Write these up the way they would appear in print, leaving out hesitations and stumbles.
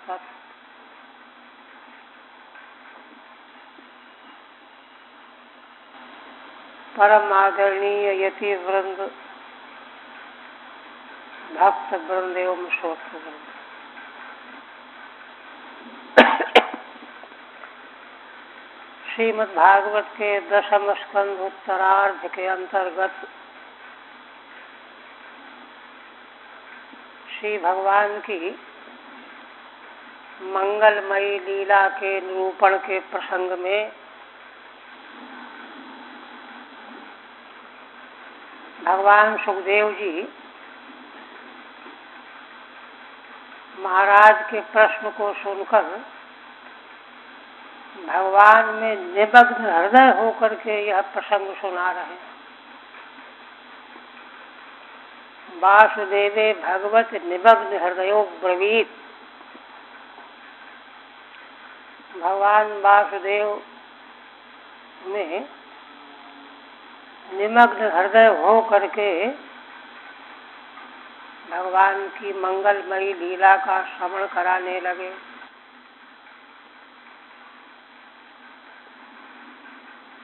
सत। परम आदरणीय यति वृंद, भक्त वृंद एवं श्रोत्र वृंद, श्रीमद् भागवत के 10वें स्कंध उत्तरार्ध के अंतर्गत श्री भगवान की मंगलमयी लीला के निरूपण के प्रसंग में भगवान सुखदेव जी महाराज के प्रश्न को सुनकर भगवान में निमग्न हृदय होकर के यह प्रसंग सुना रहे हैं। वासुदेवे भगवत निमग्न हृदयो ब्रवीत। भगवान वासुदेव में निमग्न हृदय हो करके भगवान की मंगलमयी लीला का श्रवण कराने लगे।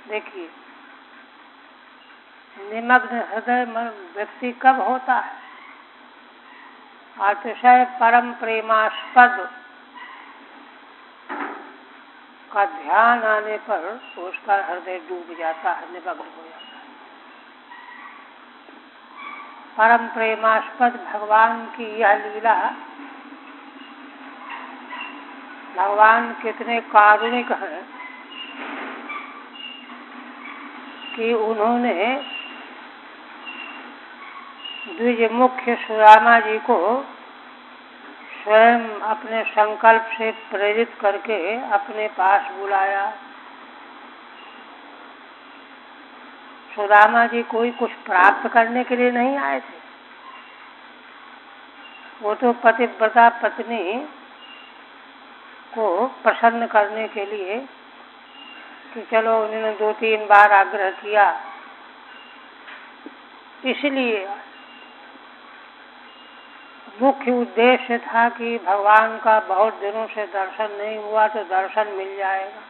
देखिए, निमग्न हृदय व्यक्ति कब होता है? अतिशय परम प्रेमास्पद का ध्यान आने पर उसका हृदय डूब जाता है, निमग्न हो जाता है। परम प्रेमास्पद भगवान की यह लीला, भगवान कितने कारुणिक हैं कि उन्होंने द्विज मुख्य सुदामा जी को स्वयं अपने संकल्प से प्रेरित करके अपने पास बुलाया। सुदामा जी कोई कुछ प्राप्त करने के लिए नहीं आए थे, वो तो पतिव्रता पत्नी को प्रसन्न करने के लिए कि चलो, उन्होंने 2-3 बार आग्रह किया, इसलिए मुख्य उद्देश्य था कि भगवान का बहुत दिनों से दर्शन नहीं हुआ तो दर्शन मिल जाएगा।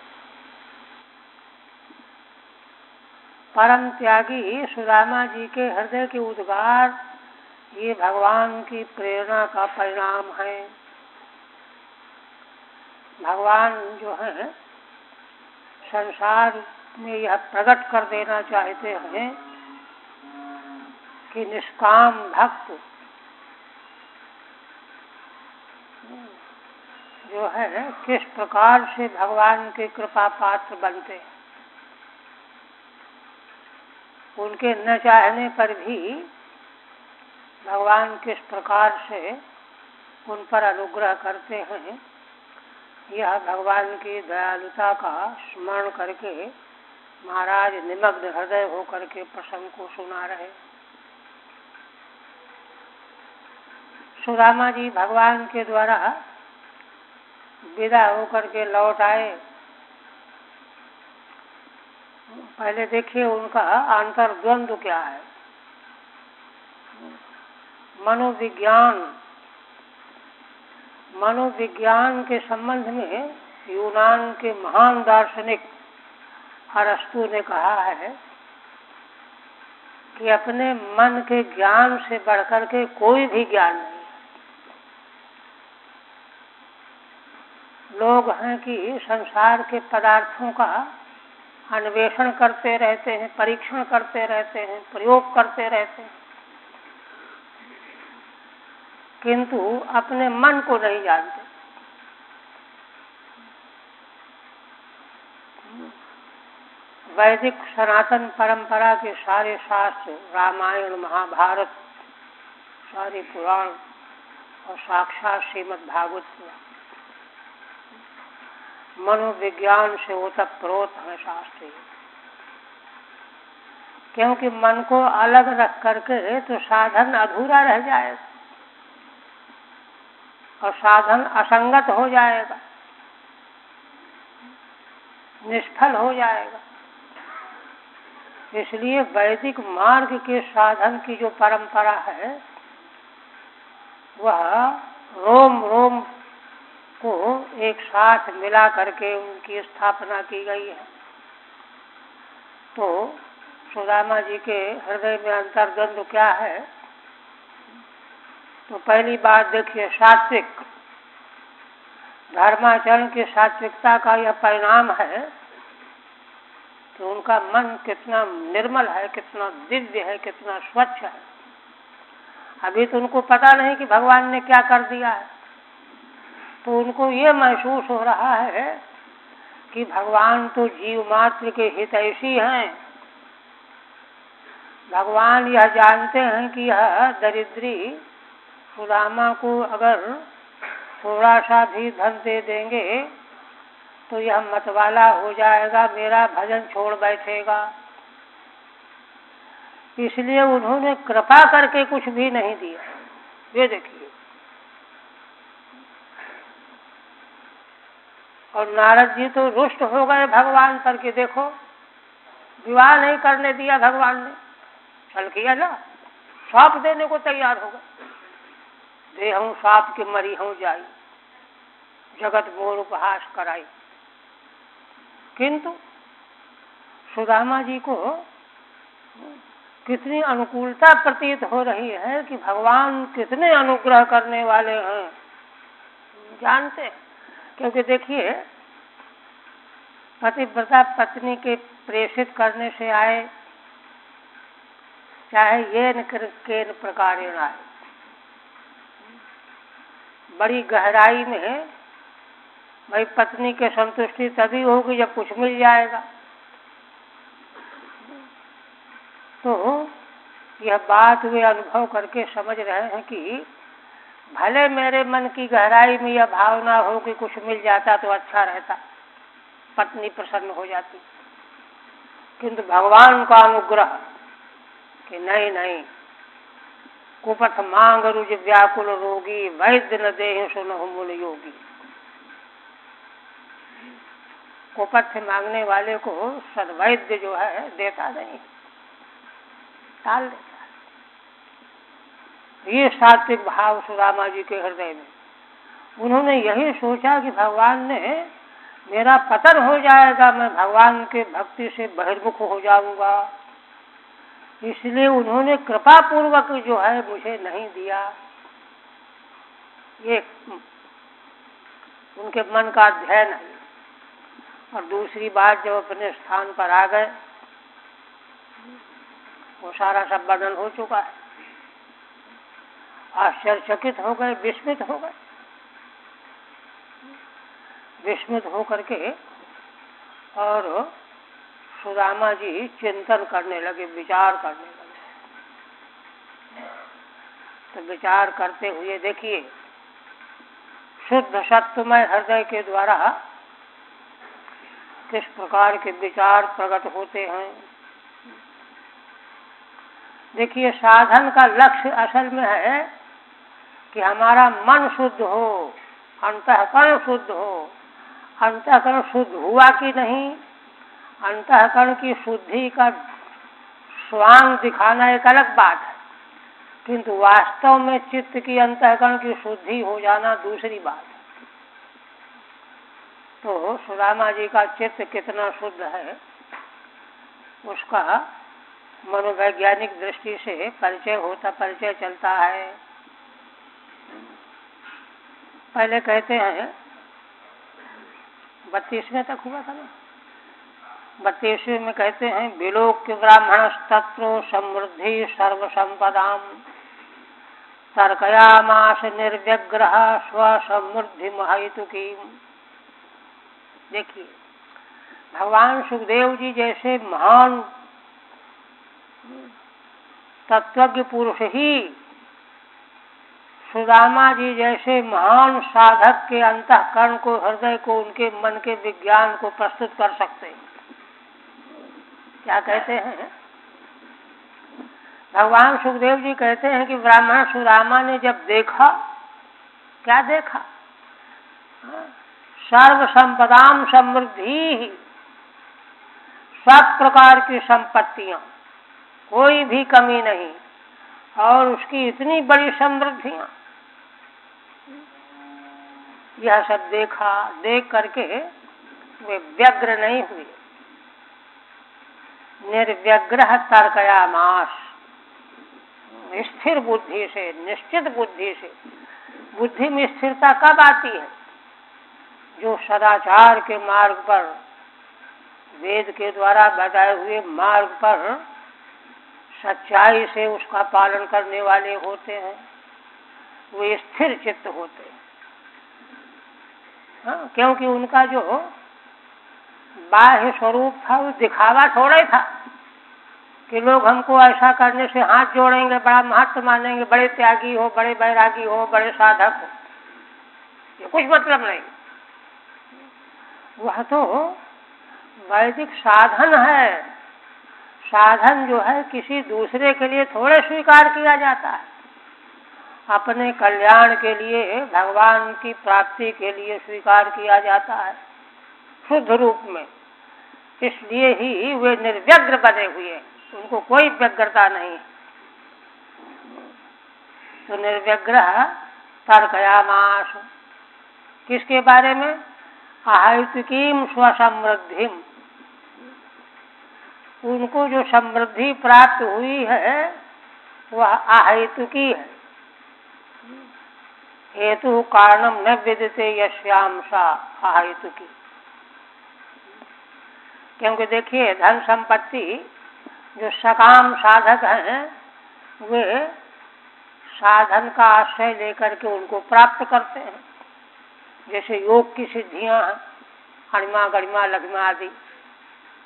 परम त्यागी सुदामा जी के हृदय के उद्गार ये भगवान की प्रेरणा का परिणाम है। भगवान जो है संसार में यह प्रकट कर देना चाहते हैं कि निष्काम भक्त जो है किस प्रकार से भगवान के कृपा पात्र बनते हैं। उनके न चाहने पर भी भगवान किस प्रकार से उन पर अनुग्रह करते हैं, यह भगवान की दयालुता का स्मरण करके महाराज निमग्न हृदय होकर के प्रसंग को सुना रहे। सुदामा जी भगवान के द्वारा विदा होकर के लौट आए। पहले देखिए उनका अंतर्द्वंद क्या है। मनोविज्ञान के संबंध में यूनान के महान दार्शनिक अरस्तु ने कहा है कि अपने मन के ज्ञान से बढ़कर के कोई भी ज्ञान नहीं। लोग हैं कि संसार के पदार्थों का अन्वेषण करते रहते हैं, परीक्षण करते रहते हैं, प्रयोग करते रहते हैं, किंतु अपने मन को नहीं जानते। वैदिक सनातन परंपरा के सारे शास्त्र, रामायण, महाभारत, सारे पुराण और साक्षात श्रीमद् भागवत मनोविज्ञान से ओतप्रोत है शास्त्र। क्योंकि मन को अलग रख करके तो साधन अधूरा रह जाएगा और साधन असंगत हो जाएगा, निष्फल हो जाएगा। इसलिए वैदिक मार्ग के साधन की जो परंपरा है वह रोम रोम को एक साथ मिला करके उनकी स्थापना की गई है। तो सुदामा जी के हृदय में अंतर्द्वंद क्या है? तो पहली बात देखिए, सात्विक धर्माचरण की सात्विकता का यह परिणाम है कि उनका मन कितना निर्मल है, कितना दिव्य है, कितना स्वच्छ है। अभी तो उनको पता नहीं कि भगवान ने क्या कर दिया है, तो उनको ये महसूस हो रहा है कि भगवान तो जीव मात्र के हितैषी हैं। भगवान यह जानते हैं कि यह दरिद्री सुदामा को अगर थोड़ा सा भी धन दे देंगे तो यह मतवाला हो जाएगा, मेरा भजन छोड़ बैठेगा। इसलिए उन्होंने कृपा करके कुछ भी नहीं दिया। ये देखिए, और नारद जी तो रुष्ट हो गए भगवान पर कि देखो, विवाह नहीं करने दिया भगवान ने, चल किया ना, साप देने को तैयार हो गए। दे हूँ साप के मरी हूँ जाई, जगत मोर उपहास कराई। किंतु सुदामा जी को कितनी अनुकूलता प्रतीत हो रही है कि भगवान कितने अनुग्रह करने वाले हैं, जानते हैं। क्योंकि देखिए, पतिव्रता पत्नी के प्रेषित करने से आए, चाहे ये केन प्रकारेण आए, बड़ी गहराई में भाई पत्नी के संतुष्टि तभी होगी जब कुछ मिल जाएगा। तो यह बात वे अनुभव करके समझ रहे हैं कि भले मेरे मन की गहराई में यह भावना हो कि कुछ मिल जाता तो अच्छा रहता, पत्नी प्रसन्न हो जाती, किंतु भगवान का अनुग्रह कि नहीं नहीं, कुपथ मांग रुज व्याकुल रोगी, वैद्य न देहि सुनहु मुन योगी। कुपथ मांगने वाले को सद्वैद्य जो है देता नहीं, टाल देता। ये सात्विक भाव सुदामा जी के हृदय में, उन्होंने यही सोचा कि भगवान ने मेरा पतन हो जाएगा, मैं भगवान के भक्ति से बहिर्मुख हो जाऊंगा, इसलिए उन्होंने कृपा पूर्वक जो है मुझे नहीं दिया। ये उनके मन का अध्ययन है। और दूसरी बात, जब अपने स्थान पर आ गए, वो सारा सब वर्णन हो चुका है। आश्चर्यचकित हो गए, विस्मित हो गए। विस्मित हो करके और सुदामा जी चिंतन करने लगे, विचार करने लगे। तो विचार करते हुए देखिए, शुद्ध सत्वमय हृदय के द्वारा किस प्रकार के विचार प्रकट होते हैं। देखिए, साधन का लक्ष्य असल में है कि हमारा मन शुद्ध हो, अंतःकरण शुद्ध हो। अंतःकरण शुद्ध हुआ कि नहीं, अंतःकरण की शुद्धि का स्वांग दिखाना एक अलग बात है, किंतु वास्तव में चित्त की अंतःकरण की शुद्धि हो जाना दूसरी बात है। तो सुदामा जी का चित्त कितना शुद्ध है, उसका मनोवैज्ञानिक दृष्टि से परिचय चलता है। पहले कहते हैं 32वें तक हुआ था ना, 32वें में कहते हैं, विलोक्य ब्राह्मण तत्रो समृद्धि सर्व संपदाम तर्कयामास निर्व्यग्रह स्वसमृद्धि महैतुकी। देखिए, भगवान सुखदेव जी जैसे महान तत्वज्ञ पुरुष ही सुदामा जी जैसे महान साधक के अंतःकरण को, हृदय को, उनके मन के विज्ञान को प्रस्तुत कर सकते हैं। क्या कहते हैं? भगवान सुखदेव जी कहते हैं कि ब्राह्मण सुदामा ने जब देखा, क्या देखा? सर्व संपदाम समृद्धि, सब प्रकार की संपत्तियां, कोई भी कमी नहीं, और उसकी इतनी बड़ी समृद्धियां। यह सब देखा, देख करके वे व्यग्र नहीं हुए। निर्व्यग्रह तर्कयामास, स्थिर बुद्धि से, निश्चित बुद्धि से। बुद्धि में स्थिरता कब आती है? जो सदाचार के मार्ग पर, वेद के द्वारा बताए हुए मार्ग पर सच्चाई से उसका पालन करने वाले होते हैं, वे स्थिर चित्त होते हैं। हाँ, क्योंकि उनका जो बाह्य स्वरूप था वो दिखावा थोड़ा ही था कि लोग हमको ऐसा करने से हाथ जोड़ेंगे, बड़ा महत्व मानेंगे, बड़े त्यागी हो, बड़े बैरागी हो, बड़े साधक हो। ये कुछ मतलब नहीं। वह तो वैदिक साधन है। साधन जो है किसी दूसरे के लिए थोड़े स्वीकार किया जाता है, अपने कल्याण के लिए, भगवान की प्राप्ति के लिए स्वीकार किया जाता है शुद्ध रूप में। इसलिए ही वे निर्व्यग्र बने हुए, उनको कोई व्यग्रता नहीं। तो निर्व्यग्रह तर्कयामास, किसके बारे में? आहैतुकीम स्वसमृद्धिम, उनको जो समृद्धि प्राप्त हुई है वह आहैतुकी है। हेतु कारणम न विदिते यस्याम सा आहैतुकी। क्योंकि देखिए, धन संपत्ति जो सकाम साधक हैं वे साधन का आश्रय लेकर के उनको प्राप्त करते हैं। जैसे योग की सिद्धियां हैं, अणिमा गरिमा लघिमा आदि,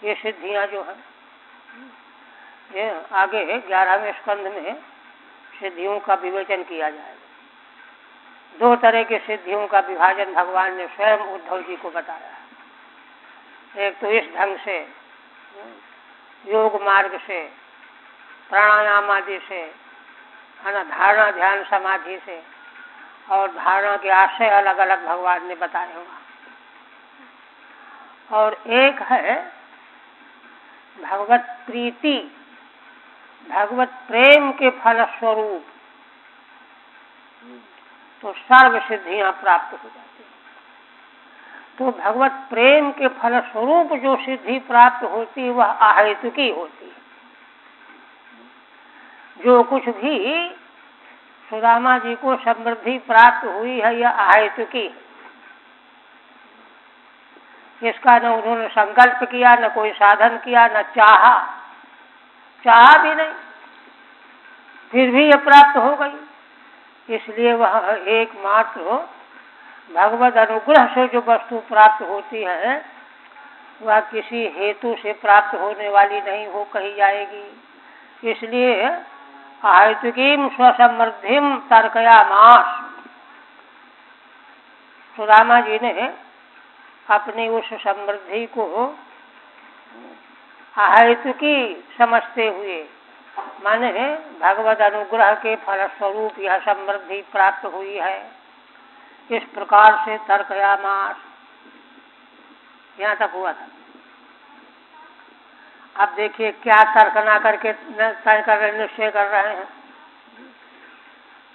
ये सिद्धियां जो हैं, ये आगे 11वें स्कंध में सिद्धियों का विवेचन किया जाएगा। 2 तरह के सिद्धियों का विभाजन भगवान ने स्वयं उद्धव जी को बताया है। एक तो इस ढंग से योग मार्ग से, प्राणायाम आदि से, है ना, धारणा ध्यान समाधि से, और धारणा के आशय अलग अलग भगवान ने बताए होगा। और एक है भगवत प्रीति, भगवत प्रेम के फलस्वरूप तो सर्व सिद्धियां प्राप्त हो जाती हैं। तो भगवत प्रेम के फलस्वरूप जो सिद्धि प्राप्त होती है वह अहेतुकी होती है। जो कुछ भी सुदामा जी को समृद्धि प्राप्त हुई है यह अहेतुकी है। इसका न उन्होंने संकल्प किया, न कोई साधन किया, न चाहा भी नहीं, फिर भी यह प्राप्त हो गई। इसलिए वह एकमात्र भगवत अनुग्रह से जो वस्तु प्राप्त होती है वह किसी हेतु से प्राप्त होने वाली नहीं हो कही जाएगी। इसलिए आहैतुकीम स्वसमृद्धिम तर्कयामास, सुदामा जी ने अपनी उस समृद्धि को अहेतुकी समझते हुए, माने भगवत अनुग्रह के फलस्वरूप यह समृद्धि प्राप्त हुई है, इस प्रकार से तर्कयामास, यहाँ तक हुआ था। अब देखिए क्या तर्क ना करके तय कर रहे, निश्चय कर रहे हैं।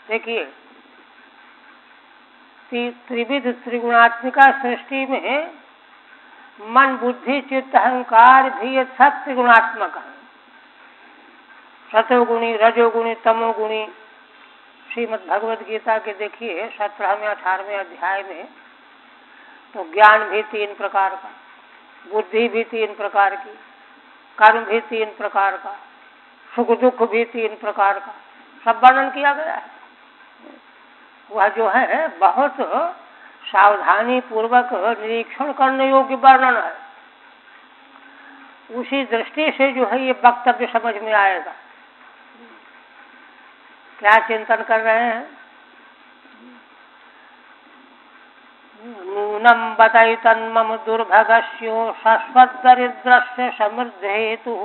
देखिए, त्रिविध त्रिगुणात्मिका सृष्टि में मन बुद्धि चित्त अहंकार भी ये सब त्रिगुणात्मक है। सतोगुणी, रजोगुणी, तमोगुणी। श्रीमद् भगवद गीता के देखिए 17वें 18वें अध्याय में तो ज्ञान भी 3 प्रकार का, बुद्धि भी 3 प्रकार की, कर्म भी 3 प्रकार का, सुख दुख भी 3 प्रकार का, सब वर्णन किया गया है। वह जो है बहुत सावधानी पूर्वक निरीक्षण करने योग्य वर्णन है। उसी दृष्टि से जो है ये वक्तव्य समझ में आएगा। क्या चिंतन कर रहे हैं? नूनम बतैतन्मम दुर्भगस्यो शश्वद्दरिद्रस्य समृद्धेतु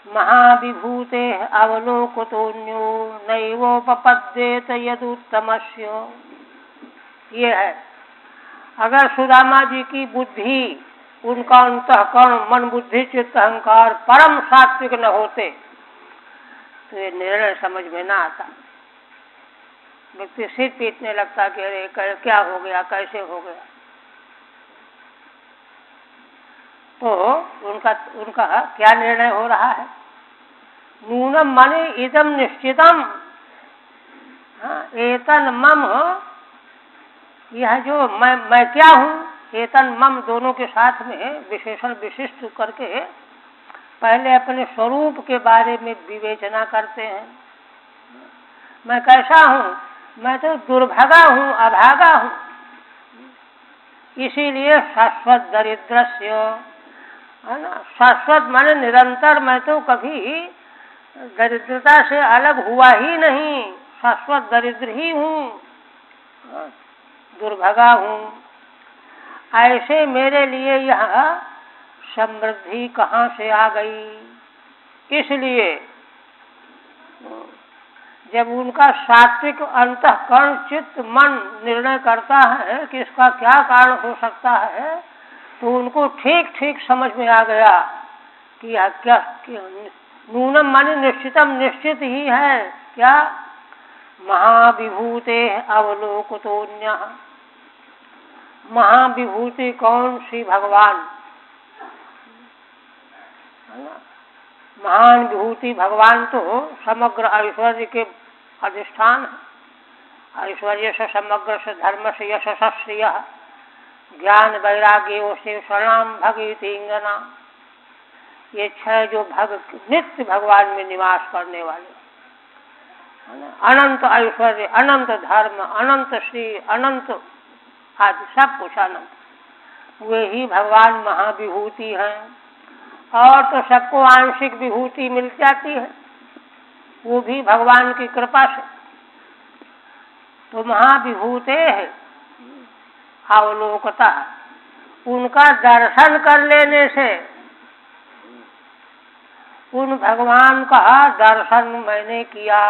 महाविभूते अवलोकतोन्यो नैवोपपद्येत यदुत्तमस्य। ये है, अगर सुदामा जी की बुद्धि, उनका अंतःकरण, मन बुद्धि चित्त अहंकार परम सात्विक न होते तो ये निर्णय समझ में ना आता। व्यक्ति सिर पीटने लगता कि अरे क्या हो गया, कैसे हो गया। तो उनका क्या निर्णय हो रहा है? नूनम माने इदम निश्चितम, एतन मम, यह जो मैं क्या हूँ, एतन मम दोनों के साथ में विशेषण विशिष्ट करके पहले अपने स्वरूप के बारे में विवेचना करते हैं। मैं कैसा हूँ? मैं तो दुर्भागा हूँ, अभागा हूँ। इसीलिए शाश्वत दरिद्रस्य, है ना, शाश्वत माने निरंतर, मैं तो कभी दरिद्रता से अलग हुआ ही नहीं, शाश्वत दरिद्र ही हूँ, दुर्भागा हूँ। ऐसे मेरे लिए यह समृद्धि कहाँ से आ गई? इसलिए जब उनका सात्विक अंतःकरण चित्त मन निर्णय करता है कि इसका क्या कारण हो सकता है, तो उनको ठीक ठीक समझ में आ गया कि यह क्या नूनम माने निश्चितम, निश्चित ही है। क्या? महाविभूते अवलोकतोन्य। महाविभूति कौन सी? भगवान, है ना। महान विभूति भगवान तो समग्र ऐश्वर्य के अधिष्ठान है। ऐश्वर्य से समग्र से धर्म से यश श्रेय, ज्ञान वैराग्य से शरणाम भगवतींगना, ये 6 जो नित्य भगवान में निवास करने वाले, अनंत ऐश्वर्य, अनंत धर्म, अनंत श्री, अनंत आदि सब कुछ अनंत, वे ही भगवान महाविभूति हैं। और तो सबको आंशिक विभूति मिल जाती है, वो भी भगवान की कृपा से। तो महाविभूते है अवलोकता, उनका दर्शन कर लेने से, उन भगवान का दर्शन मैंने किया,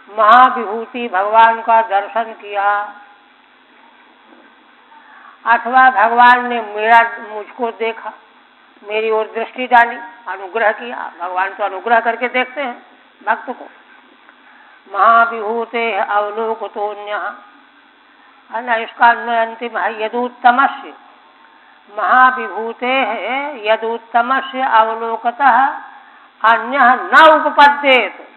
महाविभूति भगवान का दर्शन किया, अथवा भगवान ने मुझको देखा, मेरी ओर दृष्टि डाली, अनुग्रह किया। भगवान तो अनुग्रह करके देखते हैं भक्त को। महाविभूते अवलोकतोन्य, है ना, इसका अन्वय अंतिम है यदुत्तमस्य। महाविभूते है यदुत्तमस्य अवलोकतः अन्यः न उपपद्येत।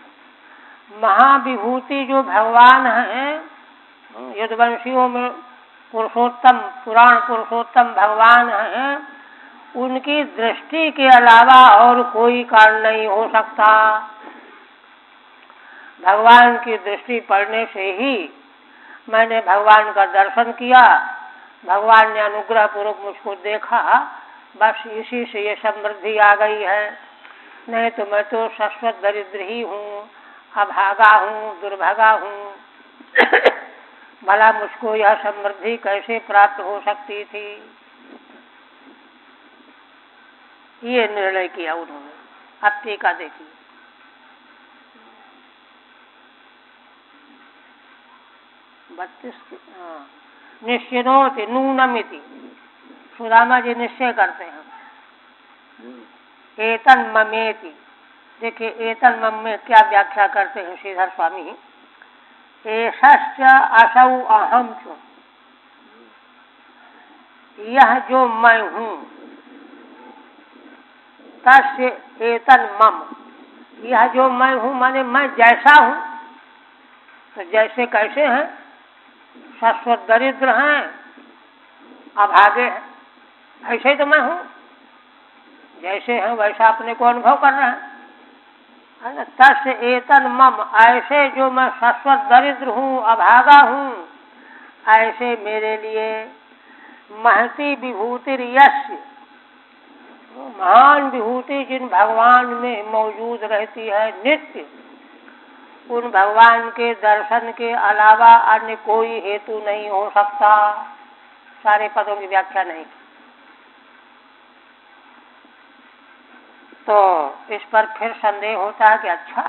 महाविभूति जो भगवान है, यदुवंशियों में पुरुषोत्तम, पुराण पुरुषोत्तम भगवान है, उनकी दृष्टि के अलावा और कोई कारण नहीं हो सकता। भगवान की दृष्टि पड़ने से ही मैंने भगवान का दर्शन किया, भगवान ने अनुग्रह पूर्वक मुझको देखा, बस इसी से ये समृद्धि आ गई है। नहीं तो मैं तो शाश्वत दरिद्र ही हूँ, अभागा हूँ, दुर्भागा हूँ। भला मुझको यह समृद्धि कैसे प्राप्त हो सकती थी? ये निर्णय किया उन्होंने। अब टीका देखिए, निश्चिनोति नूनमिति, सुदामा जी निश्चय करते हैं। एतन ममेति, देखिए एतन मम में क्या व्याख्या करते हैं श्रीधर स्वामी। एषश्च असौ अहम च, यह जो मैं हूँ, तस्य एतन मम, यह जो मैं हूँ माने मैं जैसा हूँ। तो जैसे कैसे हैं? शाश्वत दरिद्र हैं, अभागे हैं, ऐसे तो मैं हूँ। जैसे हैं वैसा अपने को अनुभव कर रहे हैं, है ना। तस्य एतन मम, ऐसे जो मैं शाश्वत दरिद्र हूँ, अभागा हूँ, ऐसे मेरे लिए महती विभूति यस्य, महान विभूति जिन भगवान में मौजूद रहती है नित्य, उन भगवान के दर्शन के अलावा अन्य कोई हेतु नहीं हो सकता। सारे पदों की व्याख्या नहीं की। तो इस पर फिर संदेह होता है कि अच्छा,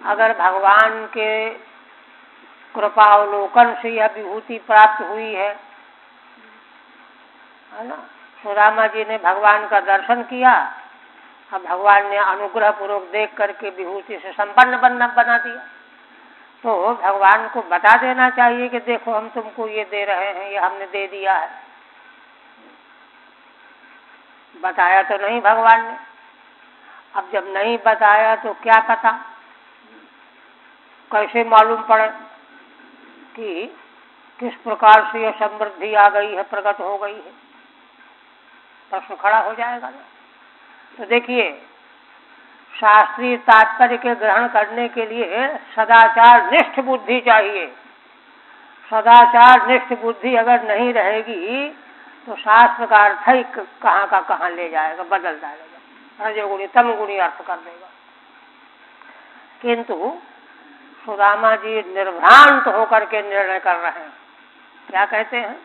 अगर भगवान के कृपावलोकन से यह विभूति प्राप्त हुई है ना, सुदामा जी ने भगवान का दर्शन किया, अब भगवान ने अनुग्रह पूर्वक देख करके विभूति से संपन्न बना दिया, तो भगवान को बता देना चाहिए कि देखो हम तुमको ये दे रहे हैं, ये हमने दे दिया है। बताया तो नहीं भगवान ने। अब जब नहीं बताया तो क्या पता, कैसे मालूम पड़े कि किस प्रकार से यह समृद्धि आ गई है, प्रकट हो गई है। प्रश्न खड़ा हो जाएगा ना। तो देखिए, शास्त्रीय तात्पर्य के ग्रहण करने के लिए सदाचार निष्ठ बुद्धि चाहिए। सदाचार निष्ठ बुद्धि अगर नहीं रहेगी तो शास्त्र का अर्थ ही कहाँ का कहाँ ले जाएगा, बदल जाएगा, रजोगुणी तमगुणी अर्थ कर देगा। किंतु सुदामा जी निर्भ्रांत होकर के निर्णय कर रहे हैं। क्या कहते हैं?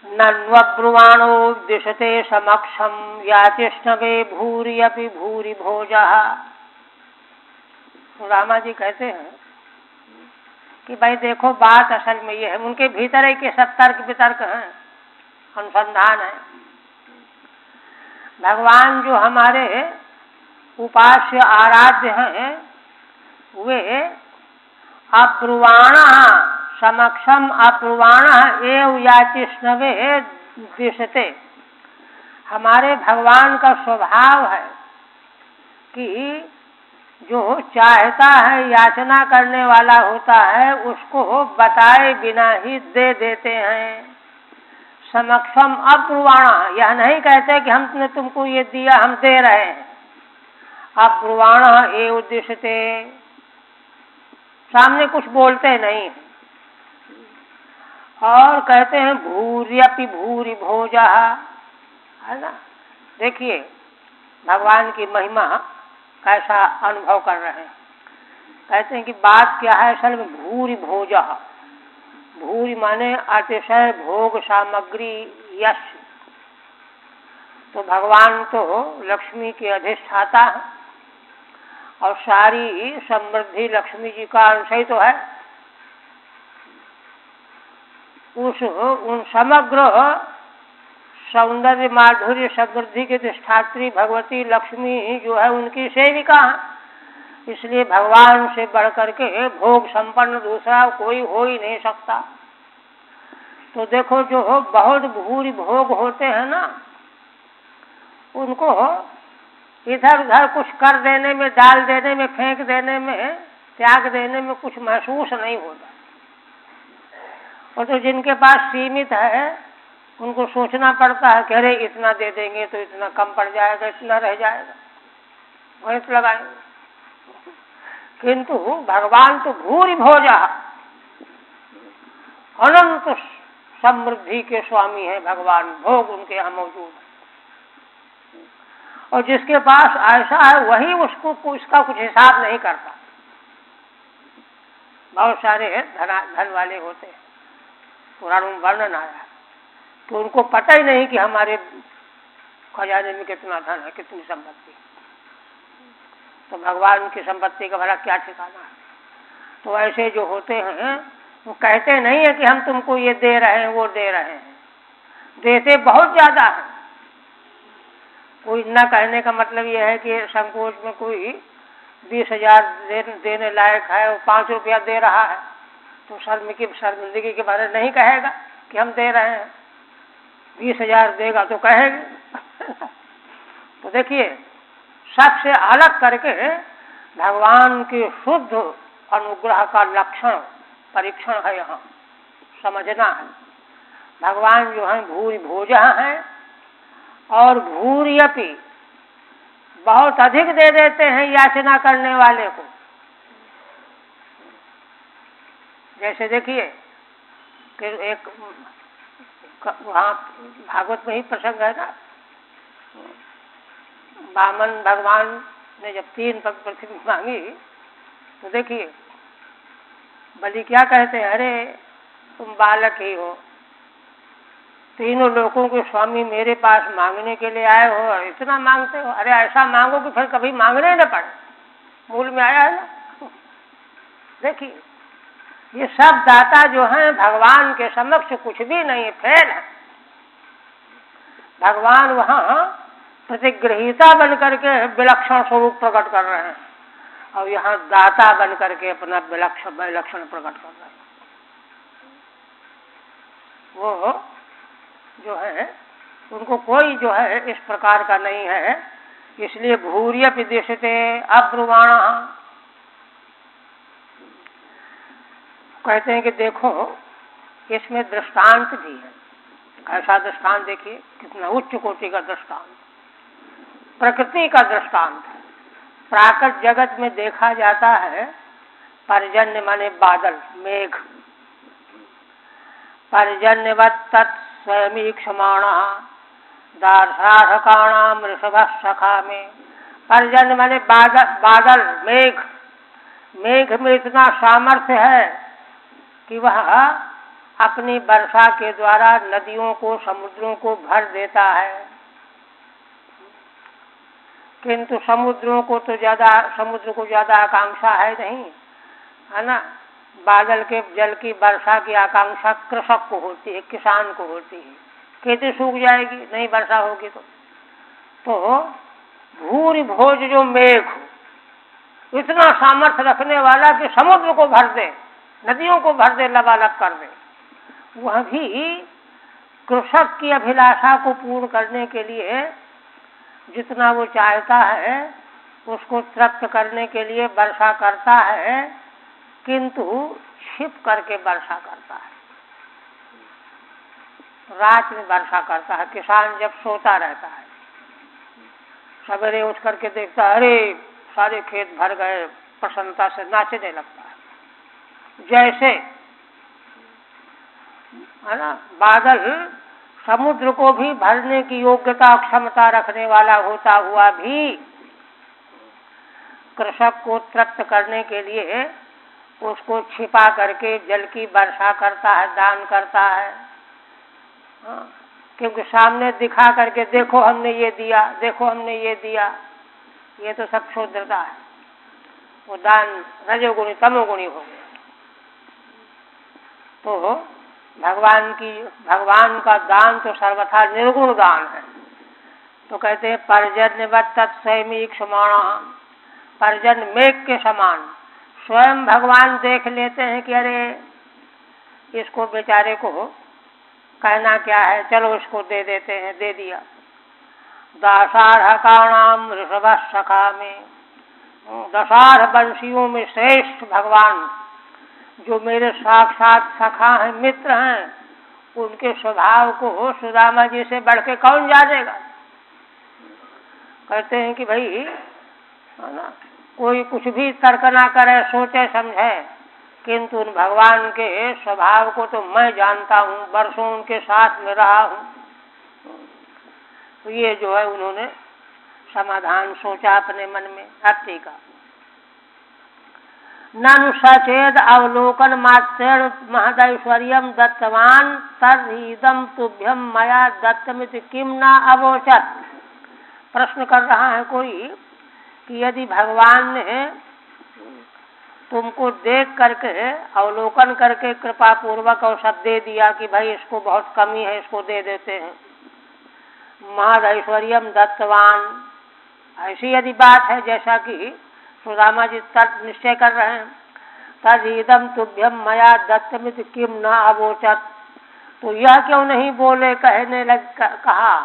नन्वब्रुवाणो दिशते समक्षम याचिष्णवे भूरि अपि भूरि भोजः। सुदामा जी कहते हैं कि भाई देखो, बात असल में ये है, उनके भीतर के सब तर्क वितर्क हैं, अनुसंधान है। भगवान जो हमारे उपास्य आराध्य हैं वे अब्रुवाण समक्षम अब्रुवाण एव याचिष्णवे दिशते। हमारे भगवान का स्वभाव है कि जो चाहता है, याचना करने वाला होता है, उसको बताए बिना ही दे देते हैं। समक्षम अब्रुवाण, यह नहीं कहते कि हमने तुमको ये दिया, हम दे रहे हैं। अब्रुवाण एव दिशते, सामने कुछ बोलते नहीं। और कहते हैं भूर्यपि भूरि भोजः, है ना। देखिए भगवान की महिमा कैसा अनुभव कर रहे हैं। कहते हैं कि बात क्या है असल में, भूरि भोजः। भूरि माने अतिशय भोग सामग्री, यश। तो भगवान तो लक्ष्मी के अधिष्ठाता है और सारी समृद्धि लक्ष्मी जी का अंश ही तो है। उन समग्र सौंदर्य माधुर्य समृद्धि के अधिष्ठात्री भगवती लक्ष्मी जो है उनकी सेविका है। इसलिए भगवान से बढ़कर के भोग संपन्न दूसरा कोई हो ही नहीं सकता। तो देखो, जो बहुत भूरि भोग होते हैं ना, उनको इधर उधर कुछ कर देने में, डाल देने में, फेंक देने में, त्याग देने में कुछ महसूस नहीं होता। और तो जिनके पास सीमित है उनको सोचना पड़ता है कि अरे इतना दे देंगे तो इतना कम पड़ जाएगा, इतना रह जाएगा, वहीं तो लगाएंगे। किंतु भगवान तो भूरि भोजा, अनंत समृद्धि के स्वामी है भगवान। भोग उनके यहाँ मौजूद है और जिसके पास ऐसा है वही उसको इसका कुछ हिसाब नहीं करता। बहुत सारे धन वाले होते हैं, पुराणों में वर्णन आया है, तो उनको पता ही नहीं कि हमारे खजाने में कितना धन है, कितनी संपत्ति। तो भगवान की संपत्ति का भला क्या ठिकाना है। तो ऐसे जो होते हैं वो कहते नहीं है कि हम तुमको ये दे रहे हैं, वो दे रहे हैं, देते बहुत ज्यादा है। कोई न कहने का मतलब ये है कि संकोच में कोई 20,000 देने लायक है और 5 रुपया दे रहा है, तो शर्मिंदगी के बारे में नहीं कहेगा कि हम दे रहे हैं। 20,000 देगा तो कहेंगे। तो देखिए, सबसे अलग करके भगवान के शुद्ध अनुग्रह का लक्षण परीक्षण है, यहाँ समझना है। भगवान जो है भूरि भोजः हैं और भूर्यपि, बहुत अधिक दे देते हैं याचना करने वाले को। जैसे देखिए कि एक वहाँ भागवत में ही प्रसंग है ना, वामन भगवान ने जब 3 पग पृथ्वी मांगी तो देखिए बलि क्या कहते हैं, अरे तुम बालक ही हो, तीनों लोगों के स्वामी मेरे पास मांगने के लिए आए हो और इतना मांगते हो। अरे ऐसा मांगो कि फिर कभी मांगने न पड़े। मूल में आया है ना। देखिए ये सब दाता जो हैं भगवान के समक्ष कुछ भी नहीं, फेल है। भगवान वहाँ प्रतिगृहीता बन करके विलक्षण स्वरूप प्रकट कर रहे हैं और यहाँ दाता बन करके अपना विलक्षण प्रकट कर रहे हैं। वो जो है उनको कोई जो है इस प्रकार का नहीं है, इसलिए भूर्य विदिशते अब्रुवाणा। कहते हैं कि देखो इसमें दृष्टांत भी है। ऐसा दृष्टांत देखिए, कितना उच्च कोटि का दृष्टांत, प्रकृति का दृष्टांत है। प्राकृत जगत में देखा जाता है पर्जन्य माने बादल, मेघ, पर्जन्यवत् तत् स्वयमीक्षमाणः दार्शार्हकाणां वृषभः सखा में। पर्जन्य माने बादल, मेघ। मेघ में इतना सामर्थ्य है कि वह अपनी वर्षा के द्वारा नदियों को, समुद्रों को भर देता है। किंतु समुद्र को ज्यादा आकांक्षा है नहीं, है ना। बादल के जल की वर्षा की आकांक्षा कृषक को होती है, किसान को होती है। खेती सूख जाएगी, नहीं वर्षा होगी तो भूरि भोज जो मेघ इतना सामर्थ्य रखने वाला कि समुद्र को भर दे, नदियों को भर दे, लबालब कर दे, वह भी कृषक की अभिलाषा को पूर्ण करने के लिए जितना वो चाहता है उसको तृप्त करने के लिए वर्षा करता है, किंतु छिप करके वर्षा करता है। रात में वर्षा करता है। किसान जब सोता रहता है, सवेरे उठ करके देखता है अरे सारे खेत भर गए, प्रसन्नता से नाचने लगता है। जैसे है ना, बादल समुद्र को भी भरने की योग्यता, क्षमता रखने वाला होता हुआ भी कृषक को तृप्त करने के लिए उसको छिपा करके जल की वर्षा करता है, दान करता है। क्योंकि सामने दिखा करके देखो हमने ये दिया, देखो हमने ये दिया, ये तो सब क्षुद्रता है। वो दान रजोगुणी तमोगुणी हो गया। तो भगवान का दान तो सर्वथा निर्गुण दान है। तो कहते हैं पर्जन्यवत् तत् स्वयमीक्षमाणः, पर्जन्य मेघ के समान स्वयं भगवान देख लेते हैं कि अरे इसको बेचारे को कहना क्या है, चलो इसको दे देते हैं, दे दिया। दासार्हकाणाम वृषभः सखा में, 10 वंशियों में श्रेष्ठ भगवान जो मेरे साक्षात सखा हैं, मित्र हैं, उनके स्वभाव को सुदामा जी से बढ़ के कौन जानेगा। कहते हैं कि भाई है ना, कोई कुछ भी तर्क ना करे, सोचे समझे, किंतु उन भगवान के स्वभाव को तो मैं जानता हूँ, वर्षों उनके साथ में रहा हूँ। तो ये जो है उन्होंने समाधान सोचा अपने मन में। अति का ननु सचेद अवलोकन मात्रेण महदैश्वर्यं दत्तवान तद्दम तुभ्यम मया दत्तमिति किम न अवोचत। प्रश्न कर रहा है कोई कि यदि भगवान ने तुमको देख करके, अवलोकन करके कृपा पूर्वक और सब दे दिया कि भाई इसको बहुत कमी है, इसको दे देते हैं, महदैश्वर्यम दत्तवान, ऐसी यदि बात है जैसा कि सुदामा जी तर्क निश्चय कर रहे हैं, तदिदम तुभ्यम मया दत्तमिति किम न अवोचत, तो यह क्यों नहीं बोले, कहने लग कहा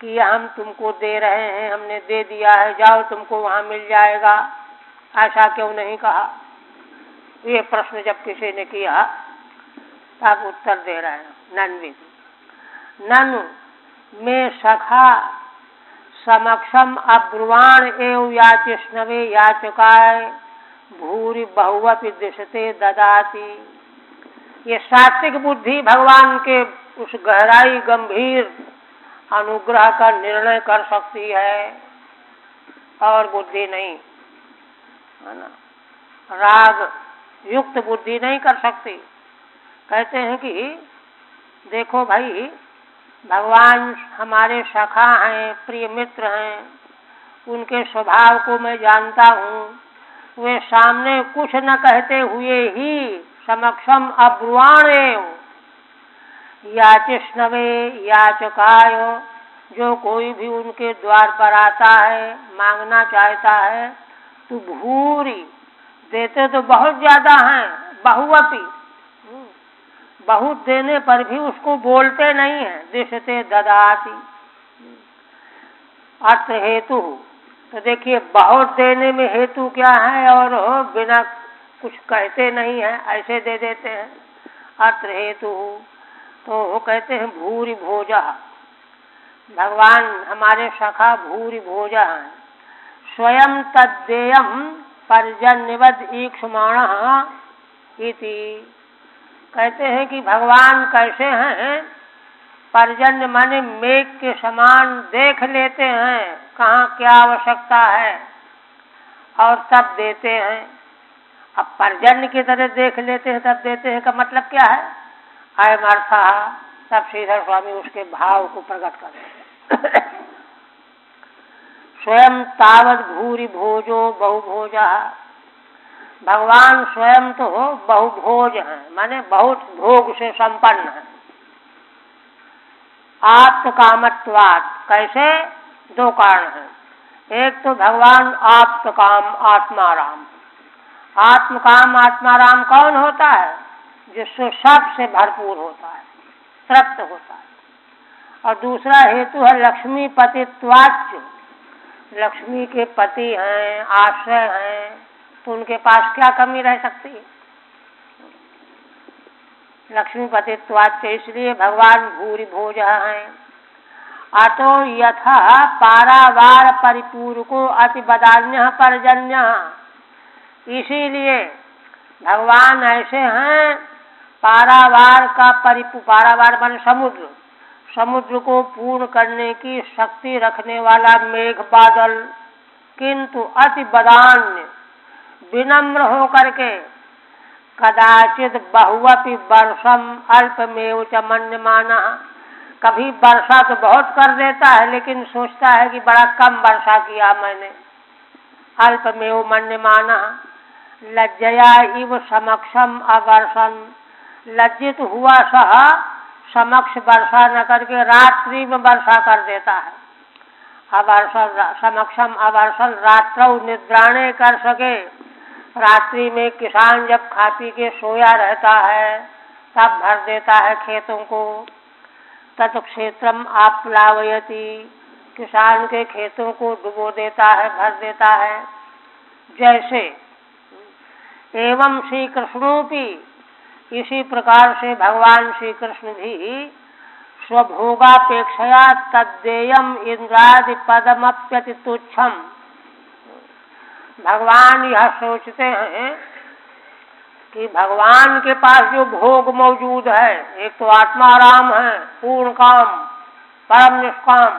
कि यह हम तुमको दे रहे हैं, हमने दे दिया है, जाओ तुमको वहाँ मिल जाएगा, ऐसा क्यों नहीं कहा। ये प्रश्न जब किसी ने किया तब उत्तर दे रहे हैं नन्विद, ननु में सखा समक्षम अब्रुवाण एव याचिष्णवे याचकाय भूरि बहुवपि दिशते ददाति। ये सात्विक बुद्धि भगवान के उस गहराई गंभीर अनुग्रह का निर्णय कर सकती है, और बुद्धि नहीं, है ना, राग युक्त बुद्धि नहीं कर सकती। कहते हैं कि देखो भाई, भगवान हमारे सखा हैं, प्रिय मित्र हैं, उनके स्वभाव को मैं जानता हूँ। वे सामने कुछ न कहते हुए ही समक्षम अब्रुवाणेव याचिष्णवे याचकाय, जो कोई भी उनके द्वार पर आता है, मांगना चाहता है, तो भूरी देते तो बहुत ज्यादा हैं, बहुअपि बहुत देने पर भी उसको बोलते नहीं है। दिशते ददाति अत्र हेतु। तो देखिए बहुत देने में हेतु क्या है, और बिना कुछ कहते नहीं है, ऐसे दे देते हैं। अत्र हेतु तो वो कहते हैं भूरि भोजा, भगवान हमारे सखा भूरि भोजा हैं। स्वयं तद्देयम पर्जन्यवद ईक्षमाणः इति। कहते हैं कि भगवान कैसे हैं, पर्जन्य माने मेघ के समान देख लेते हैं कहाँ क्या आवश्यकता है और तब देते हैं। अब पर्जन्य की तरह देख लेते हैं तब देते हैं का मतलब क्या है, अयम अर्थः। तब श्रीधर स्वामी उसके भाव को प्रकट कर देते हैं। स्वयं तावद भूरि भोजो बहुभोजा। भगवान स्वयं तो बहुभोज हैं, माने बहुत भोग से संपन्न है। आप्तकामत्वात्, कैसे, दो कारण हैं। एक तो भगवान आप्तकाम आत्माराम। आत्मकाम आत्माराम कौन होता है, जिससे सबसे भरपूर होता है, तृप्त होता है। और दूसरा हेतु है लक्ष्मी पतित्वाच्च। लक्ष्मी के पति हैं, आश्रय हैं, तो उनके पास क्या कमी रह सकती है। लक्ष्मी पतित्वाच्च, इसलिए भगवान भूरि भोजः हैं। अतो यथा पारावार परिपूरको अति बदान्यः पर्जन्यः। इसीलिए भगवान ऐसे हैं, पारावार का पारावार मान समुद्र, समुद्र को पूर्ण करने की शक्ति रखने वाला मेघ बादल, किंतु अति बदान्य विनम्र हो करके कदाचित बहुअपि वर्षम अल्पमेव च मन्यमानः। कभी वर्षा तो बहुत कर देता है, लेकिन सोचता है कि बड़ा कम वर्षा किया मैंने। अल्पमेव मन्यमानः लज्जया इव समक्षम अवर्षन। लज्जित हुआ सह समक्ष वर्षा न करके रात्रि में वर्षा कर देता है। अवर्षन समक्षम अवर्षन, रात्रौ निद्राणे कर सके। रात्रि में किसान जब खा पी के सोया रहता है तब भर देता है खेतों को। तत् क्षेत्रम आप्लावयति, किसान के खेतों को डुबो देता है, भर देता है। जैसे एवं श्री कृष्णोपि, इसी प्रकार से भगवान श्री कृष्ण भी स्वभोगापेक्षया तद्देयम इंद्रादि पदमप्यति तुच्छम। भगवान यह सोचते हैं कि भगवान के पास जो भोग मौजूद है, एक तो आत्माराम है, पूर्ण काम, परम निष्काम,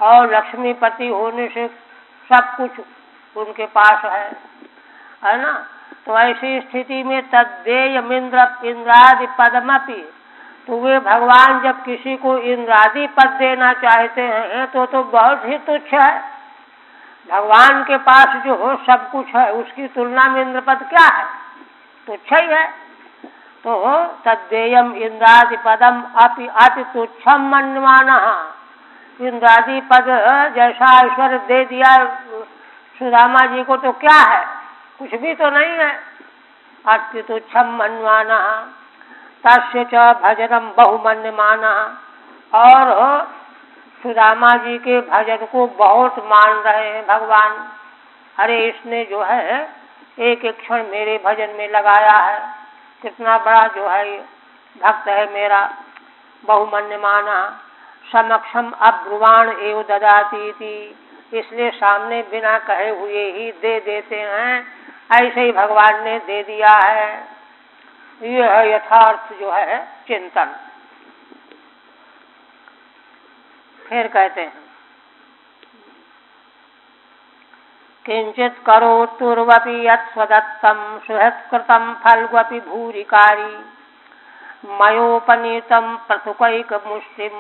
और लक्ष्मीपति होने से सब कुछ उनके पास है ना। तो ऐसी स्थिति में तद्देयम इंद्रादि पदमपि, तो वे भगवान जब किसी को इंद्रादि पद देना चाहते हैं तो बहुत ही तुच्छ है। भगवान के पास जो हो सब कुछ है, उसकी तुलना में इंद्रपद क्या है, तुच्छ ही है। तो तद्देयम इंद्रादि पदम अपि अति तुच्छम मन्यमानः। इंद्रादि पद जैसा ईश्वर दे दिया सुदामा जी को तो क्या है, कुछ भी तो नहीं है। अति तुच्छम मन्यमानः तस्य च भजनम बहुमन्यमानः। और सुदामा जी के भजन को बहुत मान रहे हैं भगवान। अरे इसने जो है एक एक क्षण मेरे भजन में लगाया है, कितना बड़ा जो है भक्त है मेरा। बहुमन्यमानः समक्षम अब्रुवाण एव ददाति इति, इसलिए सामने बिना कहे हुए ही दे देते हैं। ऐसे ही भगवान ने दे दिया है। यह है यथार्थ जो है चिंतन। फिर कहते हैं किंचित करोतुर्वपि यत्स्वदत्तं सुहृत्कृतं फल्ग्वपि भूरिकारी मयोपनीतं पृथुकैकमुष्टिं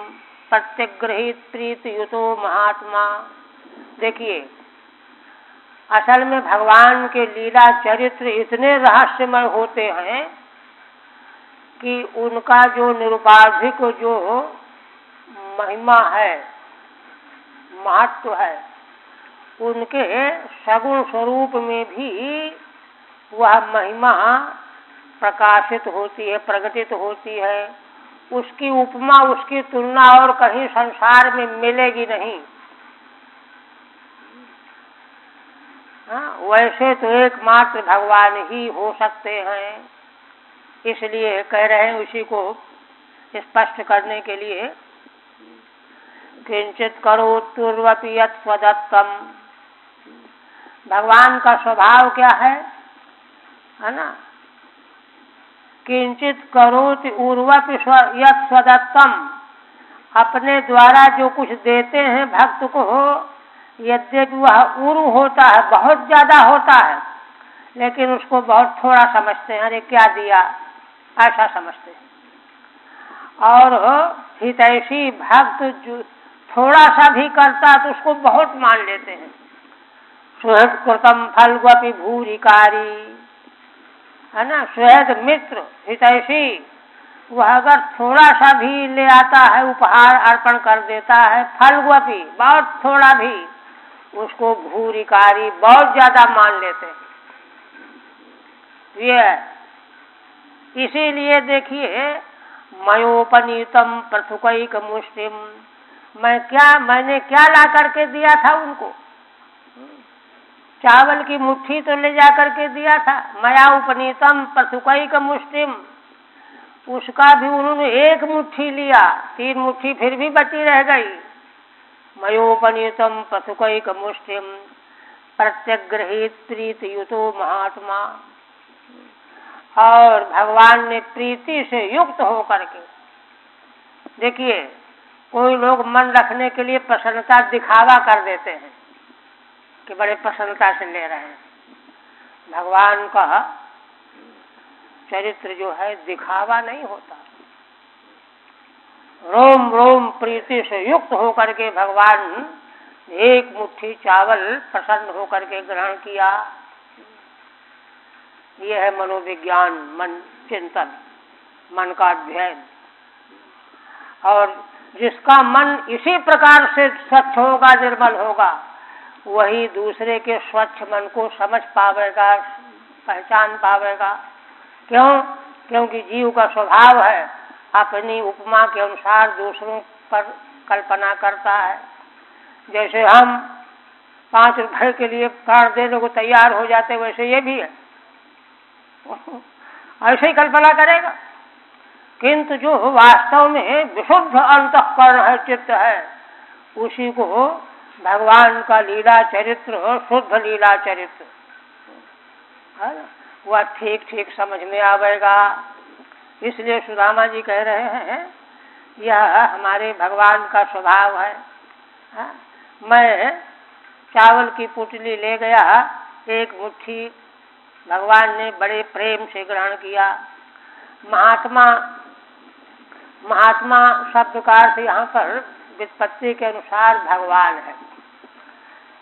प्रत्यगृहीत प्रीतियुतो महात्मा। देखिए, असल में भगवान के लीला चरित्र इतने रहस्यमय होते हैं कि उनका जो निरुपाधिक जो महिमा है, महत्व है, उनके सगुण स्वरूप में भी वह महिमा प्रकाशित होती है, प्रकटित होती है। उसकी उपमा, उसकी तुलना और कहीं संसार में मिलेगी नहीं। वैसे तो एकमात्र भगवान ही हो सकते हैं। इसलिए कह रहे हैं उसी को स्पष्ट करने के लिए, किंचित करोत्युर्वपि यत् स्वदत्तम। भगवान का स्वभाव क्या है ना? किंचित करोति उर्वपि यत् स्वदत्तम। अपने द्वारा जो कुछ देते हैं भक्त को, यद्यपि वह उरु होता है, बहुत ज्यादा होता है, लेकिन उसको बहुत थोड़ा समझते हैं। अरे क्या दिया, ऐसा समझते हैं। और हितैषी भक्त जो थोड़ा सा भी करता है तो उसको बहुत मान लेते हैं। सुहृद कृतम फलवपि भूरिकारी, है ना? सुहृद मित्र हितैषी, वह अगर थोड़ा सा भी ले आता है, उपहार अर्पण कर देता है, फलवपि बहुत थोड़ा भी, उसको भूरिकारी बहुत ज्यादा मान लेते हैं। ये इसीलिए देखिए, मयोपनीतम पृथुकैक मुष्टिम, मैंने क्या ला करके दिया था उनको? चावल की मुट्ठी तो ले जा करके दिया था। मया उपनीतम पृथुकैक मुष्टिम, उसका भी उन्होंने एक मुट्ठी लिया, 3 मुट्ठी फिर भी बची रह गई। मयोपनीतम पृथुकैक मुष्टिम प्रत्यग्रहित प्रीतियुतो महात्मा। और भगवान ने प्रीति से युक्त होकर के, देखिए कोई लोग मन रखने के लिए प्रसन्नता दिखावा कर देते हैं कि बड़े प्रसन्नता से ले रहे हैं। भगवान का चरित्र जो है दिखावा नहीं होता। रोम रोम प्रीति से युक्त होकर के भगवान एक मुट्ठी चावल प्रसन्न होकर के ग्रहण किया। यह है मनोविज्ञान, मन चिंतन, मन का अध्ययन। और जिसका मन इसी प्रकार से स्वच्छ होगा, निर्मल होगा, वही दूसरे के स्वच्छ मन को समझ पावेगा, पहचान पावेगा। क्यों? क्योंकि जीव का स्वभाव है अपनी उपमा के अनुसार दूसरों पर कल्पना करता है। जैसे हम 5 रुपए के लिए प्राण देने को तैयार हो जाते, वैसे ये भी है, ऐसे ही कल्पना करेगा। किंतु जो वास्तव में विशुद्ध अंतःकरण है, चित्त है, उसी को भगवान का लीला चरित्र, शुद्ध लीला चरित्र है ना, वह ठीक ठीक समझ में आवेगा। इसलिए सुदामा जी कह रहे हैं, यह हमारे भगवान का स्वभाव है। मैं चावल की पुतली ले गया, एक मुट्ठी भगवान ने बड़े प्रेम से ग्रहण किया। महात्मा, महात्मा शब्द का अर्थ यहाँ पर व्युत्पत्ति के अनुसार भगवान है,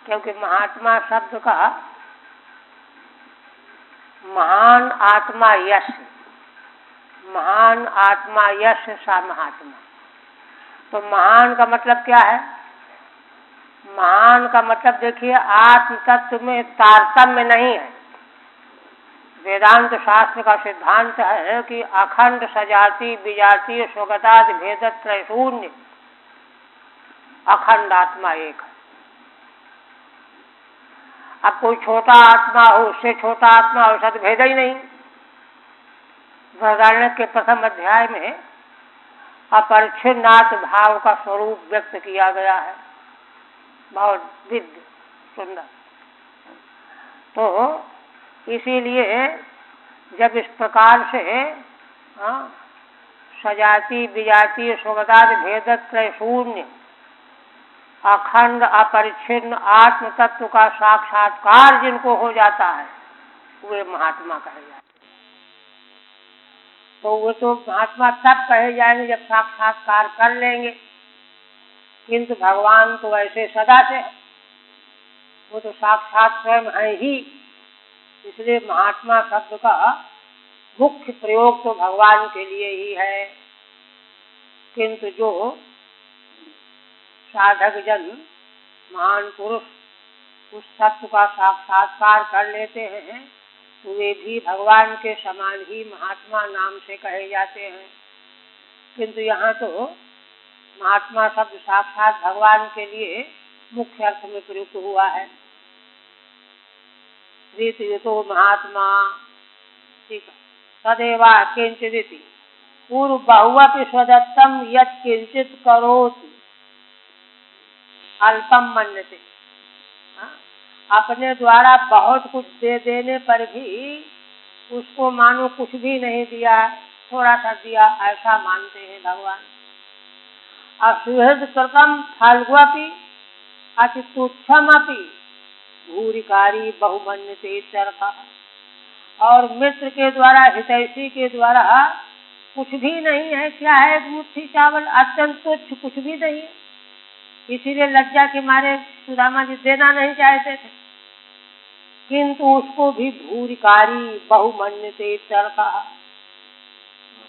क्योंकि महात्मा शब्द का महान आत्मा यश, महान आत्मा यश सा महात्मा। तो महान का मतलब क्या है? महान का मतलब देखिए, आत्म तत्व में तारतम्य नहीं है। वेदांत शास्त्र का सिद्धांत है कि अखंड सजाति विजातीय स्वगतादि भेदत्रय शून्य अखंड आत्मा एक है। अब कोई छोटा आत्मा हो, उससे छोटा आत्मा हो, सद भेद ही नहीं। बृहदारण्यक के प्रथम अध्याय में अपरिच्छिन्नात्म भाव का स्वरूप व्यक्त किया गया है, बहुत दिव्य सुंदर। तो इसीलिए जब इस प्रकार से सजाति विजातीय स्वगतादि भेदत्रय शून्य अखंड अपरिच्छिन्न आत्म तत्व का साक्षात्कार जिनको हो जाता है, वे महात्मा कहे जाते हैं। तो वो तो महात्मा तब कहे जाएंगे जब साक्षात्कार कर लेंगे, किंतु भगवान तो ऐसे सदा से, वो तो साक्षात स्वयं है ही। इसलिए महात्मा शब्द का मुख्य प्रयोग तो भगवान के लिए ही है। किंतु जो साधक जन, महान पुरुष, उस तत्व का साक्षात्कार कर लेते हैं तो वे भी भगवान के समान ही महात्मा नाम से कहे जाते हैं। किंतु यहाँ तो महात्मा शब्द साक्षात भगवान के लिए मुख्य अर्थ में प्रयुक्त हुआ है। रीतियुतो महात्मा, ठीक है, सदैवा किंचिदिति पूर्व बहुवपि स्वदत्तम यत् किंचित करोति अल्पम मन्यते। अपने द्वारा बहुत कुछ दे देने पर भी उसको मानो कुछ भी नहीं दिया, थोड़ा सा दिया, ऐसा मानते हैं भगवान। असुहृद कृतम फल्गुअपि अति तुच्छमपि भूरिकारी बहुमन्यते इत्यर्थः। और मित्र के द्वारा, हितैषी के द्वारा कुछ भी नहीं है, क्या है, एक मुट्ठी चावल, अत्यंत तुच्छ, कुछ भी नहीं है, इसीलिए लज्जा के मारे सुदामा जी देना नहीं चाहते थे। किंतु उसको भी भूरिकारी बहुमन्यते इत्यर्थः।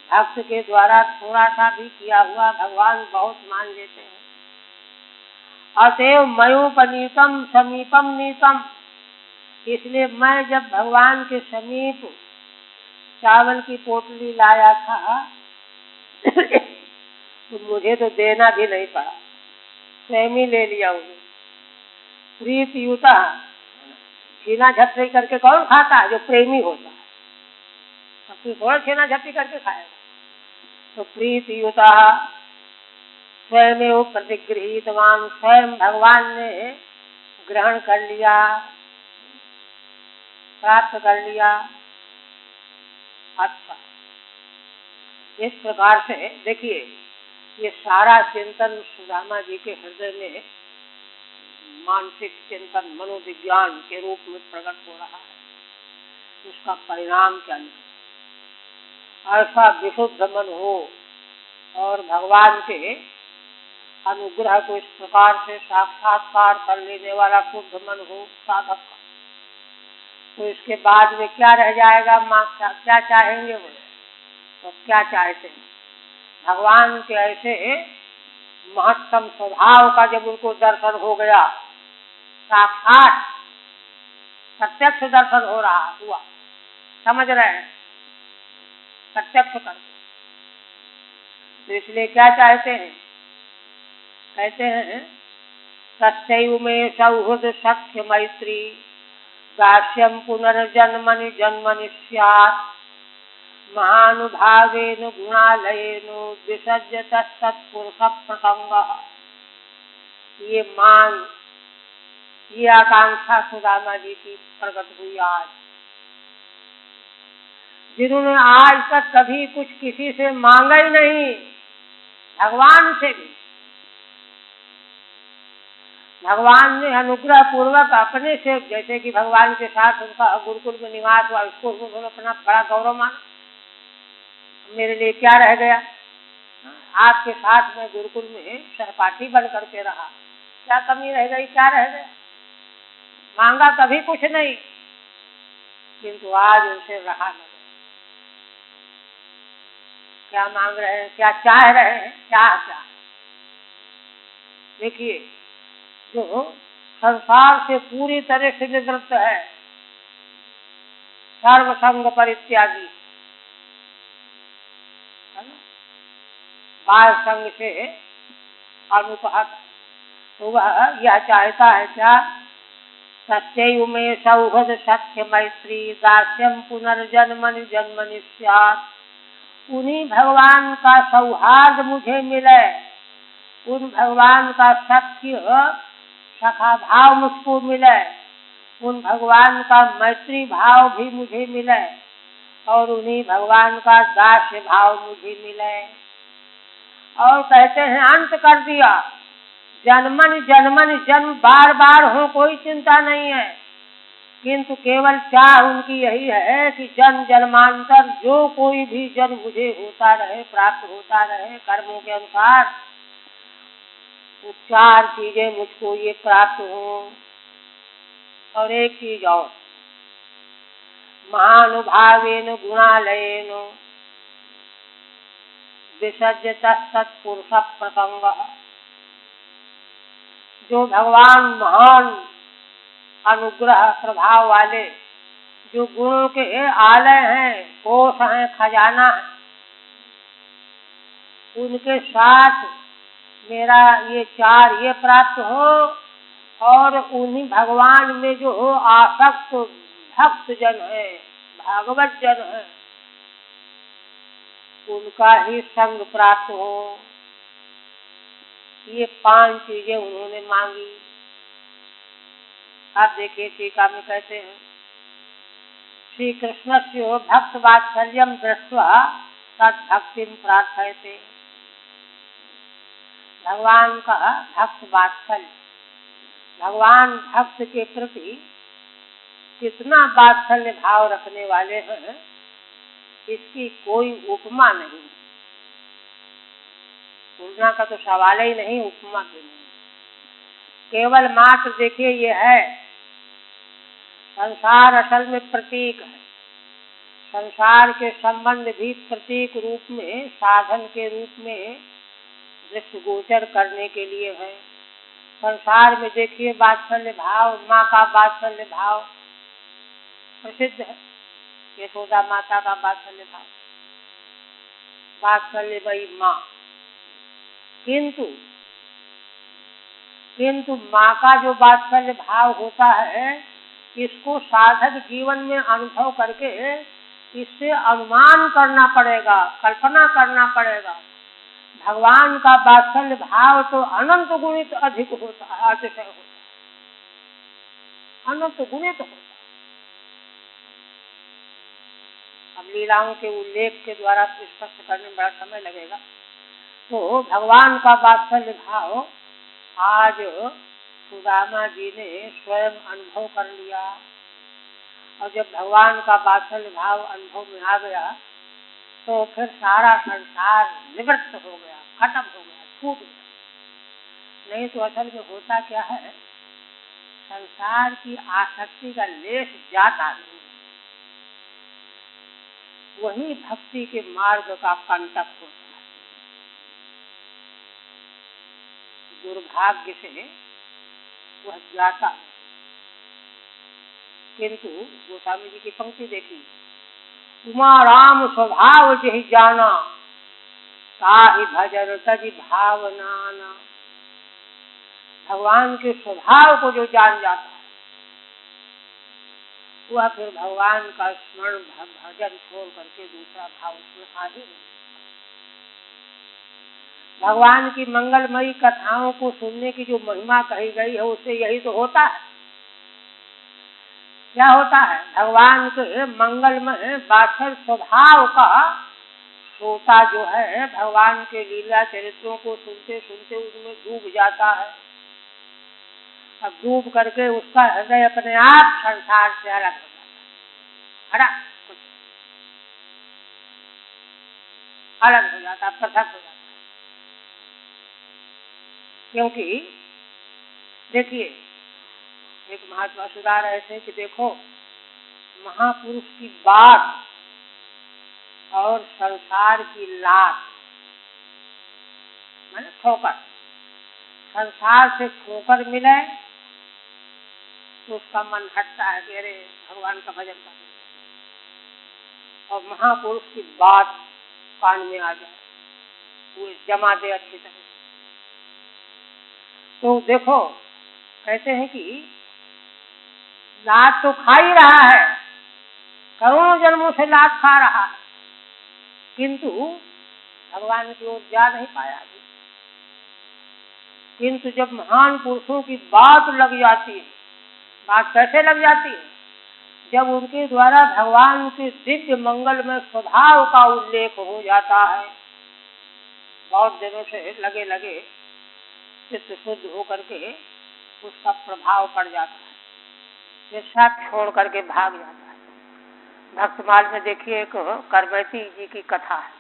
भक्त के द्वारा थोड़ा सा भी किया हुआ भगवान बहुत मान लेते हैं। अतएव मयोपनीतम समीपम नीतम, इसलिए मैं जब भगवान के समीप चावल की पोटली लाया था तो मुझे तो देना भी नहीं पड़ा, स्वयं ही ले लिया उन्हें। प्रीतियुता, छीना झपटी करके कौन खाता है? जो प्रेमी होता है, तो थोड़ा छीना झपटी करके खाएगा। तो प्रीतियुता स्वयं प्रतिगृहीतवान, स्वयं भगवान ने ग्रहण कर लिया, प्राप्त कर लिया। अच्छा, इस प्रकार से देखिए ये सारा चिंतन सुदामा जी के हृदय में मानसिक चिंतन मनोविज्ञान के रूप में प्रकट हो रहा है। उसका परिणाम क्या निकला? ऐसा विशुद्ध मन हो और भगवान के अनुग्रह को इस प्रकार से साक्षात्कार कर लेने वाला शुद्ध मन हो साधक का, तो इसके बाद में क्या रह जाएगा? माँ क्या चाहेंगे वो? तो क्या चाहते हैं? भगवान के ऐसे महत्तम स्वभाव का जब उनको दर्शन हो गया, साक्षात प्रत्यक्ष दर्शन हो रहा हुआ, समझ रहे हैं, प्रत्यक्ष कर, तो इसलिए क्या चाहते हैं? कहते हैं तस्यैव मे सौहृद सख्य मैत्री दास्यम पुनर्जन्मनि जन्मनि स्यात् महानुभावेन गुणालयेन विसर्जत तत्पुरुष प्रसंगः। ये मांग, ये आकांक्षा सुदामा जी की प्रकट हुई आज। जिन्होंने आज तक कभी कुछ किसी से मांगा ही नहीं, भगवान से भी, भगवान ने अनुग्रह पूर्वक अपने से, जैसे कि भगवान के साथ उनका गुरुकुल में निवास हुआ, इसको उन्होंने अपना बड़ा गौरव माना। मेरे लिए क्या रह गया? आपके साथ में गुरुकुल में सहपाठी बन करके रहा, क्या कमी रह गई, क्या रह गया? मांगा कभी कुछ नहीं, किंतु आज उनसे रहा नहीं। क्या मांग रहे हैं, क्या चाह रहे हैं, क्या? देखिए, जो संसार से पूरी तरह से निवृत्त है, सर्वसंग परित्यागी, बाह्य संग से अनुपहत, तो वह यह चाहता है क्या? तस्यैव मे सौहृद सख्य मैत्री दास्यम पुनर्जन्मनि जन्मनि स्यात्। उन्हीं भगवान का सौहार्द मुझे मिले, उन भगवान का सख्य सखा भाव मुझको मिले, उन भगवान का मैत्री भाव भी मुझे मिले, और उन्हीं भगवान का दास्य भाव मुझे मिले। और कहते हैं अंत कर दिया, जन्मन जन्मन जन्म बार बार हो कोई चिंता नहीं है, किंतु केवल चाह उनकी यही है कि जन्म जन्मांतर जो कोई भी जन्म मुझे होता रहे, प्राप्त होता रहे कर्मों के अनुसार, वो चार चीजें मुझको ये प्राप्त हो। और एक चीज और, महानुभावेन गुणालयेन विसर्जित सत्पुरुष प्रसंग। जो भगवान महान अनुग्रह प्रभाव वाले जो गुणों के आलय हैं, कोष हैं, खजाना है, उनके साथ मेरा ये चार ये प्राप्त हो और उन्हीं भगवान में जो हो आसक्त भक्त जन है, भागवत जन है, उनका ही संग प्राप्त हो। ये 5 चीजें उन्होंने मांगी। आप देखिए टीका में कहते हैं, श्री कृष्ण से भक्त वात्सल्यम दृष्ट्वा तद्भक्तिं प्रार्थयते। भगवान का भक्त वात्सल्य, भगवान भक्त के प्रति कितना वात्सल्य भाव रखने वाले हैं, इसकी कोई उपमा नहीं। तुलना का तो सवाल ही नहीं, उपमा भी नहीं। केवल मात्र देखिए ये है, संसार असल में प्रतीक है। संसार के संबंध भी प्रतीक रूप में, साधन के रूप में दृष्टिगोचर करने के लिए है। संसार में देखिए वात्सल्य भाव, माँ का वात्सल्य भाव प्रसिद्ध है। यशोदा माता का वात्सल्य भाव, वात्सल्यमयी माँ। किंतु माँ का जो वात्सल्य भाव होता है, इसको साधक जीवन में अनुभव करके इससे अनुमान करना पड़ेगा, कल्पना करना पड़ेगा। भगवान का वात्सल्य भाव तो अनंत गुणित अधिक होता है, अतिशय होता है, अनंत गुणित होता है। अब लीलाओं के उल्लेख के द्वारा स्पष्ट करने में बड़ा समय लगेगा। तो भगवान का वात्सल्य भाव आज सुदामा जी ने स्वयं अनुभव कर लिया। और जब भगवान का वात्सल्य भाव अनुभव में आ गया तो फिर सारा संसार निवृत्त हो गया, खत्म हो गया, छूट गया। नहीं तो असल में होता क्या है, संसार की आसक्ति का लेश जाता नहीं, वही भक्ति के मार्ग का कंटक होता है। दुर्भाग्य से वह जाता। किंतु गोस्वामी जी की पंक्ति देखी, उमा राम स्वभाव जहि जाना, ताहि भजन तजि भावना। भगवान के स्वभाव को जो जान जाता है, वह फिर भगवान का स्मरण भजन छोड़ करके दूसरा भाव उसमें आ ही नहीं। भगवान की मंगलमयी कथाओं को सुनने की जो महिमा कही गई है, उससे यही तो होता है। क्या होता है, भगवान के मंगलमय वात्सल स्वभाव का श्रोता जो है, भगवान के लीला चरित्रों को सुनते सुनते उसमें डूब जाता है। अब डूब करके उसका हृदय अपने आप संसार से अलग हो जाता है, अलग हो जाता, पृथक हो जाता। क्योंकि देखिए, एक महात्मा सुधा रहे थे कि देखो, महापुरुष की बात और संसार की लात, मैंने ठोकर, संसार से ठोकर मिले तो उसका मन हटता है कि अरे भगवान का भजन कर, और महापुरुष की बात कान में आ जाए, वो जमा दे अच्छी तरह। तो देखो, कहते हैं कि लात तो खा ही रहा है, करोड़ों जन्मों से लात खा रहा है, किंतु भगवान की ओर जा नहीं पाया। किंतु जब महान पुरुषों की बात लग जाती है, बात कैसे लग जाती है, जब उनके द्वारा भगवान के दिव्य मंगल में स्वभाव का उल्लेख हो जाता है, बहुत दिनों से लगे लगे चित्त शुद्ध हो करके उसका प्रभाव पड़ जाता है, ये सब छोड़ करके भाग जाता है। भक्तमाल में देखिए एक करवैती जी की कथा है।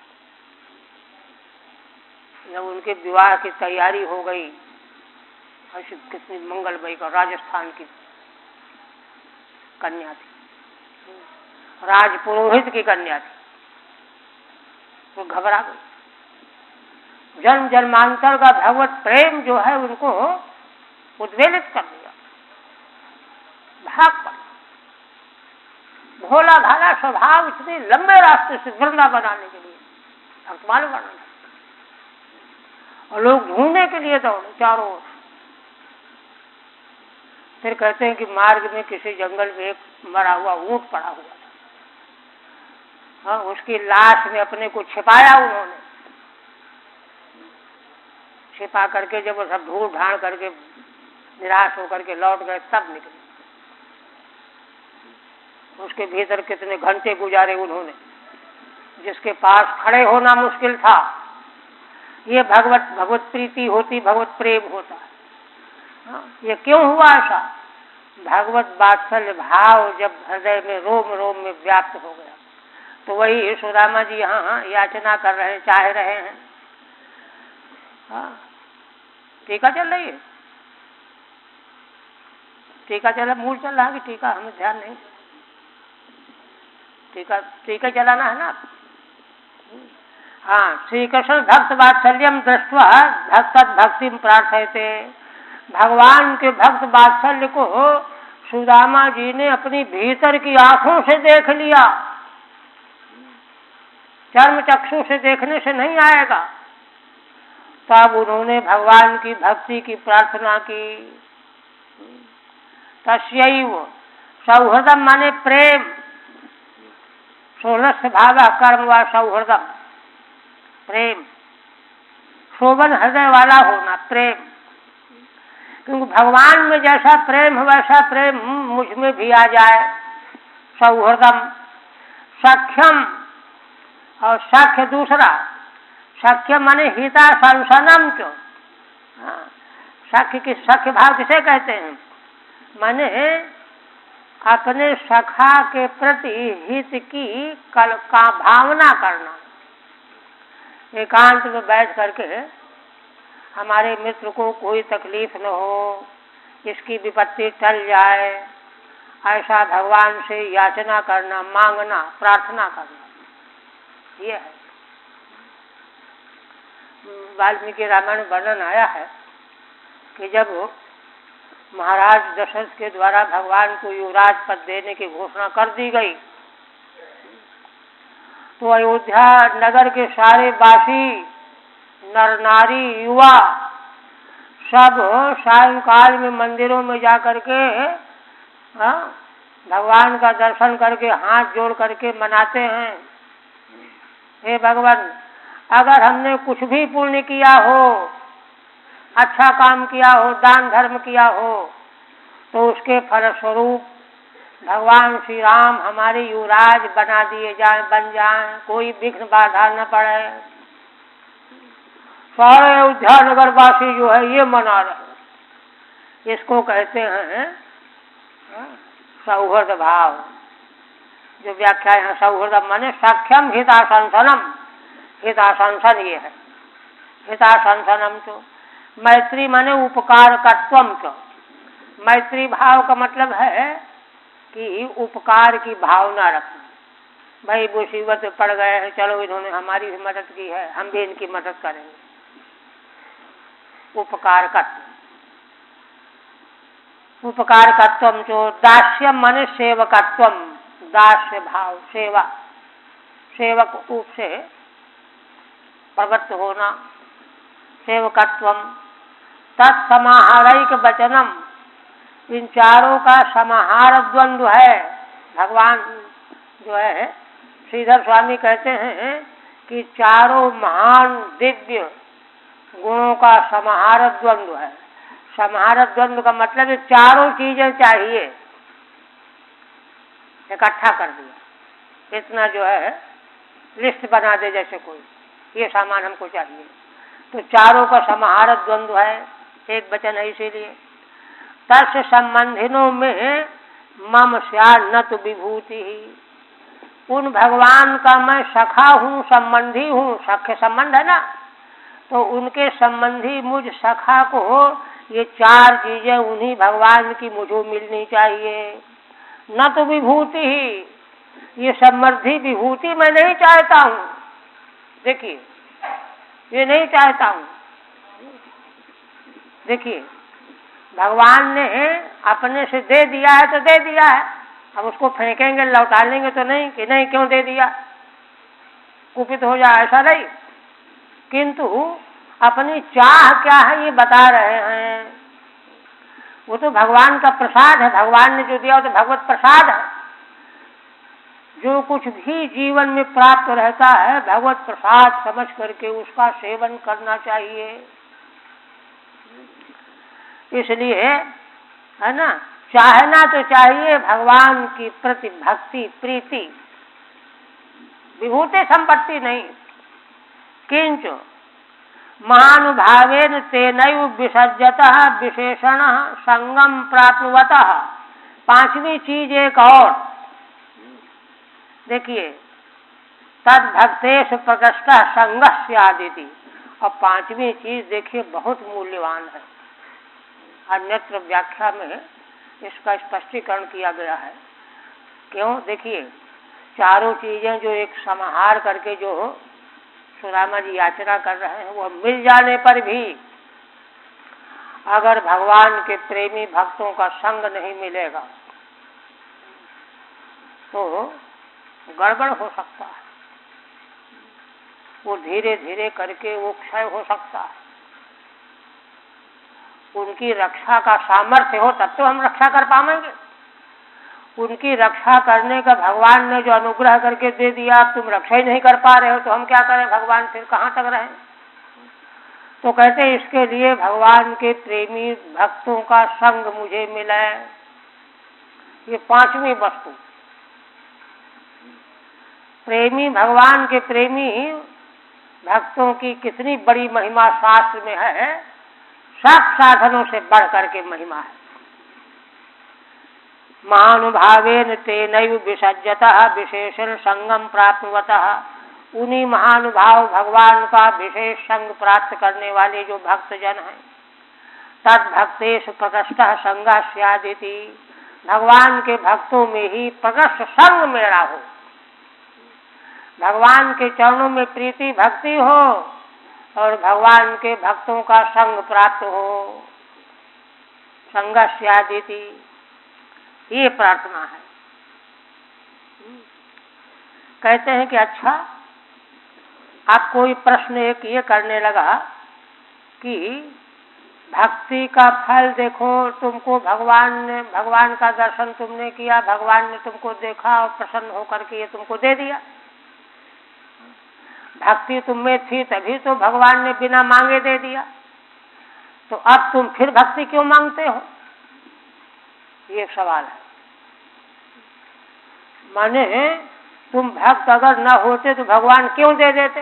जब उनके विवाह की तैयारी हो गई, ऐसी कितनी मंगलमयी का, राजस्थान की कन्या थी, राजपुरोहित की कन्या थी, वो घबरा गई। जन्म जन्मांतर का भगवत प्रेम जो है उनको उद्वेलित कर दिया। छाक पड़ा। भोला भाला स्वभाव, इतने लंबे रास्ते से वृंदावन आने के लिए भक्तमाल बनाना, और लोग ढूंढने के लिए दौड़े चारों ओर। फिर कहते हैं कि मार्ग में किसी जंगल में एक मरा हुआ ऊंट पड़ा हुआ था। हाँ, उसकी लाश में अपने को छिपाया उन्होंने। छिपा करके जब वो सब ढूंढ ढांड करके निराश होकर के लौट गए, तब निकले। उसके भीतर कितने घंटे गुजारे उन्होंने, जिसके पास खड़े होना मुश्किल था। ये भगवत प्रीति होती, भगवत प्रेम होता। ये क्यों हुआ ऐसा? भगवत वात्सल्य भाव जब हृदय में रोम रोम में व्याप्त हो गया, तो वही सुदामा जी यहाँ याचना कर रहे हैं, चाह रहे हैं। टीका चल रही है, टीका चला, मूल चल रहा है कि टीका, हमें ध्यान नहीं। टीका चलाना है ना। हाँ, श्री कृष्ण भक्त वात्सल्यम दृष्ट्वा भक्त भक्ति प्रार्थयते। भगवान के भक्त वात्सल्य को सुदामा जी ने अपनी भीतर की आंखों से देख लिया। चर्म चक्षु से देखने से नहीं आएगा। तब उन्होंने भगवान की भक्ति की प्रार्थना की। तस्यैव सौहृदम माने प्रेम, सोलस्य भाव कर्म व सौहृदम, प्रेम, शोभन हृदय वाला होना, प्रेम। क्योंकि भगवान में जैसा प्रेम है वैसा प्रेम मुझ में भी आ जाए। सौहृदम, सख्यम, और सख्य दूसरा, सख्य माने हिता संसनम चो। सख्य की सख्य भाव किसे कहते हैं? माने अपने सखा के प्रति हित की का भावना करना। एकांत में बैठ करके हमारे मित्र को कोई तकलीफ न हो, इसकी विपत्ति टल जाए, ऐसा भगवान से याचना करना, मांगना, प्रार्थना करना, ये है। वाल्मीकि रामायण में वर्णन आया है कि जब महाराज दशरथ के द्वारा भगवान को युवराज पद देने की घोषणा कर दी गई, तो अयोध्या नगर के सारे वासी, नर नारी, युवा सब सायंकाल में मंदिरों में जाकर के भगवान का दर्शन करके हाथ जोड़ करके मनाते हैं, हे भगवान, अगर हमने कुछ भी पुण्य किया हो, अच्छा काम किया हो, दान धर्म किया हो, तो उसके फलस्वरूप भगवान श्री राम हमारे युवराज बना दिए जाए, बन जाएं, कोई विघ्न बाधा न पड़े। सारे अयोध्या नगर वासी जो है ये मना रहे। इसको कहते हैं सौहृद भाव। जो व्याख्या है सौहृद माने सख्यम हिताशंसनम, हिताशंसन ये है। हिताशंसनम तो मैत्री माने उपकार कत्वम तो। मैत्री भाव का मतलब है कि उपकार की भावना रखना। भाई मुसीबत में पड़ गए हैं, चलो इन्होंने हमारी भी मदद की है, हम भी इनकी मदद करेंगे। उपकार कत्व, उपकार कत्वम जो दास्यम माने सेवकत्वम, दास्य भाव, सेवा, सेवक रूप से प्रवृत्त होना, सेवकत्वम। तत्समाहारिक वचनम, इन चारों का समाहार द्वंद्व है। भगवान जो है श्रीधर स्वामी कहते हैं कि चारों महान दिव्य गुणों का समाहार द्वंद्व है। समाहार द्वंद्व का मतलब है चारों चीजें चाहिए, इकट्ठा कर दिया। इतना जो है लिस्ट बना दे जैसे कोई, ये सामान हमको चाहिए, तो चारों का समाहार द्वंद्व है, एक वचन है। इसीलिए तस्य संबंधिनों में मम स्या न तो विभूति ही, उन भगवान का मैं सखा हूँ, संबंधी हूँ, सख्य संबंध है ना, तो उनके संबंधी मुझ सखा को ये चार चीजें उन्हीं भगवान की मुझे मिलनी चाहिए। न तो विभूति ही, ये समृद्धि विभूति मैं नहीं चाहता हूँ। देखिए, ये नहीं चाहता हूँ। देखिए, भगवान ने अपने से दे दिया है तो दे दिया है, अब उसको फेंकेंगे लौटा लेंगे तो नहीं कि नहीं क्यों दे दिया, कुपित हो जाए, ऐसा नहीं। किंतु अपनी चाह क्या है ये बता रहे हैं। वो तो भगवान का प्रसाद है, भगवान ने जो दिया वो तो भगवत प्रसाद है। जो कुछ भी जीवन में प्राप्त रहता है भगवत प्रसाद समझ करके उसका सेवन करना चाहिए। इसलिए है ना, चाहना तो चाहिए भगवान की प्रति भक्ति प्रीति, विभूति संपत्ति नहीं। किंच महानुभावेन तेनैव विसर्जतः विशेषण संगम प्राप्नुवतः। पांचवी चीज एक और देखिए, तद भक्तेश प्रकृष्ट संगस्यादिति। और पांचवी चीज देखिए बहुत मूल्यवान है, अन्यत्र व्याख्या में इसका स्पष्टीकरण किया गया है। क्यों? देखिए, चारों चीजें जो एक समाहार करके जो सुदामा जी याचना कर रहे हैं, वो मिल जाने पर भी अगर भगवान के प्रेमी भक्तों का संग नहीं मिलेगा तो गड़बड़ हो सकता है, वो धीरे धीरे करके वो क्षय हो सकता है। उनकी रक्षा का सामर्थ्य हो तब तो हम रक्षा कर पाएंगे। उनकी रक्षा करने का भगवान ने जो अनुग्रह करके दे दिया, अब तुम रक्षा ही नहीं कर पा रहे हो तो हम क्या करें, भगवान फिर कहाँ तक रहें। तो कहते हैं इसके लिए भगवान के प्रेमी भक्तों का संग मुझे मिले, ये पांचवी वस्तु। प्रेमी भगवान के प्रेमी भक्तों की कितनी बड़ी महिमा शास्त्र में है, सब साधनों से बढ़ करके महिमा है। महानुभावेन तेनैव विसर्जतः विशेषण संगम प्राप्नुवतः। उन्हीं महानुभाव भगवान का विशेष संग प्राप्त करने वाले जो भक्तजन हैं, तद भक्तेषु प्रकृष्ट संगस्यादिति। भगवान के भक्तों में ही प्रकृष्ट संग मेरा हो, भगवान के चरणों में प्रीति भक्ति हो और भगवान के भक्तों का संग प्राप्त हो, संगस्यादिति, ये प्रार्थना है। कहते हैं कि अच्छा, आप कोई प्रश्न एक ये करने लगा कि भक्ति का फल देखो, तुमको भगवान का दर्शन तुमने किया, भगवान ने तुमको देखा और प्रसन्न होकर के ये तुमको दे दिया। भक्ति तुम में थी तभी तो भगवान ने बिना मांगे दे दिया, तो अब तुम फिर भक्ति क्यों मांगते हो, ये एक सवाल है। माने तुम भक्त अगर न होते तो भगवान क्यों दे देते,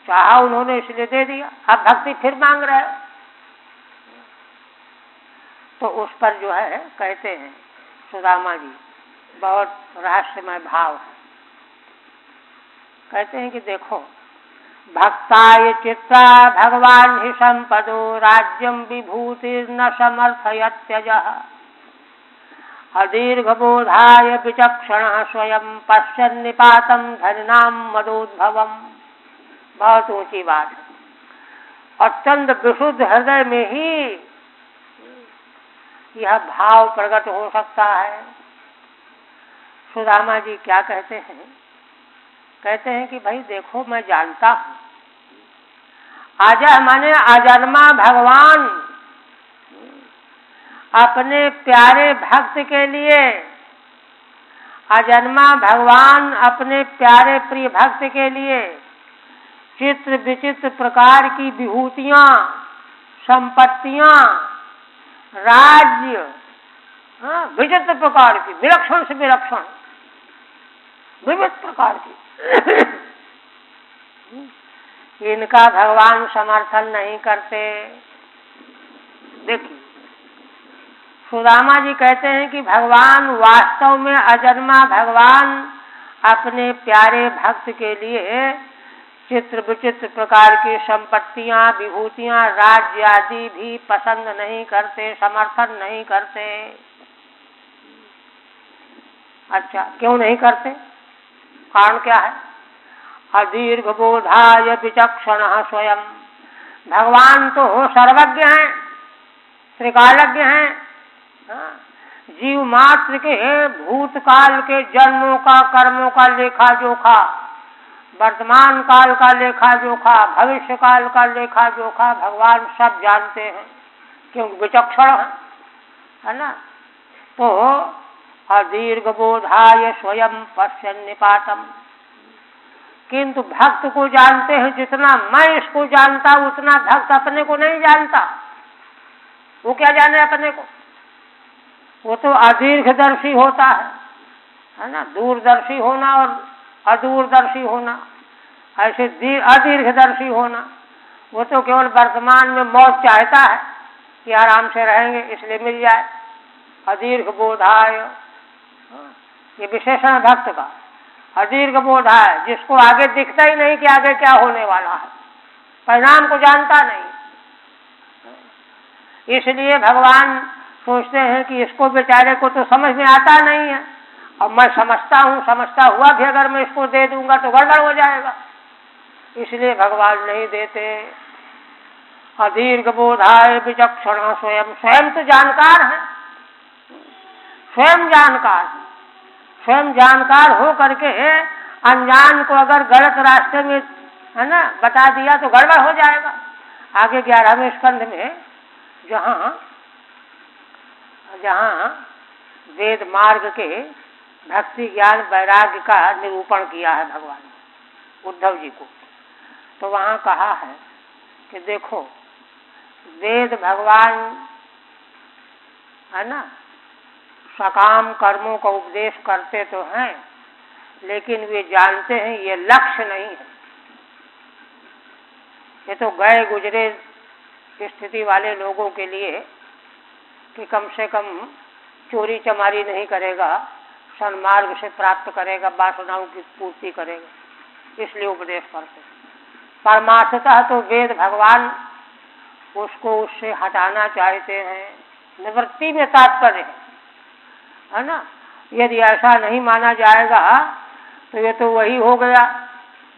चाहा उन्होंने इसलिए दे दिया, अब भक्ति फिर मांग रहे हो। तो उस पर जो है कहते हैं सुदामा जी, बहुत रहस्यमय भाव है। कहते हैं कि देखो, भक्ताय चित्ता भगवान ही संपदो राज्यम विभूतिर्न समर्थयत्यजः। अदीर्घ बोधाय विचक्षण स्वयं पश्यन् निपातं धनिनाम मदोद्भवम्। बहुत ऊंची बात है। अत्यंत विशुद्ध हृदय में ही यह भाव प्रकट हो सकता है। सुदामा जी क्या कहते हैं, कहते हैं कि भाई देखो, मैं जानता हूं, आजा माने अजन्मा भगवान अपने प्यारे भक्त के लिए, अजन्मा भगवान अपने प्यारे प्रिय भक्त के लिए चित्र विचित्र प्रकार की विभूतियां, संपत्तियां, राज्य, विचित्र प्रकार की, विलक्षण से विलक्षण, विविध प्रकार की इनका भगवान समर्थन नहीं करते। देखिए, सुदामा जी कहते हैं कि भगवान वास्तव में अजन्मा भगवान अपने प्यारे भक्त के लिए चित्र विचित्र प्रकार की संपत्तियां, विभूतियां, राज्य आदि भी पसंद नहीं करते, समर्थन नहीं करते। अच्छा, क्यों नहीं करते, कारण क्या है? अदीर्घ बोधाय विचक्षण स्वयं। भगवान तो सर्वज्ञ हैं, त्रिकालज्ञ हैं। हाँ, जीव मात्र के भूतकाल के जन्मों का, कर्मों का लेखा जोखा, वर्तमान काल का लेखा जोखा, भविष्य काल का लेखा जोखा भगवान सब जानते हैं, क्योंकि विचक्षण है ना। तो अदीर्घ बोधाय स्वयं पश्यन् निपातम, किंतु भक्त को जानते हैं जितना मैं इसको जानता उतना भक्त अपने को नहीं जानता। वो क्या जाने अपने को, वो तो अदीर्घदर्शी होता है ना। दूरदर्शी होना और अदूरदर्शी होना, ऐसे अदीर्घदर्शी होना, वो तो केवल वर्तमान में मौत चाहता है कि आराम से रहेंगे इसलिए मिल जाए। अदीर्घ बोधाय, ये विशेषण भक्त का। अदीर्घ बोधाय, जिसको आगे दिखता ही नहीं कि आगे क्या होने वाला है, परिणाम को जानता नहीं, इसलिए भगवान सोचते हैं कि इसको बेचारे को तो समझ में आता नहीं है, और मैं समझता हूँ, समझता हुआ भी अगर मैं इसको दे दूंगा तो गड़बड़ हो जाएगा, इसलिए भगवान नहीं देते। अदीर्घ बोधाय विचक्षण स्वयं, स्वयं तो जानकार है, स्वयं जानकार, स्वयं जानकार हो करके अनजान को अगर गलत रास्ते में है ना बता दिया तो गड़बड़ हो जाएगा। आगे 11वें स्कंध में जहाँ जहाँ वेद मार्ग के भक्ति ज्ञान वैराग्य का निरूपण किया है भगवान ने उद्धव जी को, तो वहाँ कहा है कि देखो वेद भगवान है ना सकाम कर्मों का उपदेश करते तो हैं, लेकिन वे जानते हैं ये लक्ष्य नहीं है, ये तो गए गुजरे स्थिति वाले लोगों के लिए कि कम से कम चोरी चमारी नहीं करेगा, सन्मार्ग से प्राप्त करेगा, वासनाओं की पूर्ति करेगा, इसलिए उपदेश करते हैं। परमार्थतः तो वेद भगवान उसको उससे हटाना चाहते हैं, निवृत्ति में तात्पर्य है ना। यदि ऐसा नहीं माना जाएगा तो ये तो वही हो गया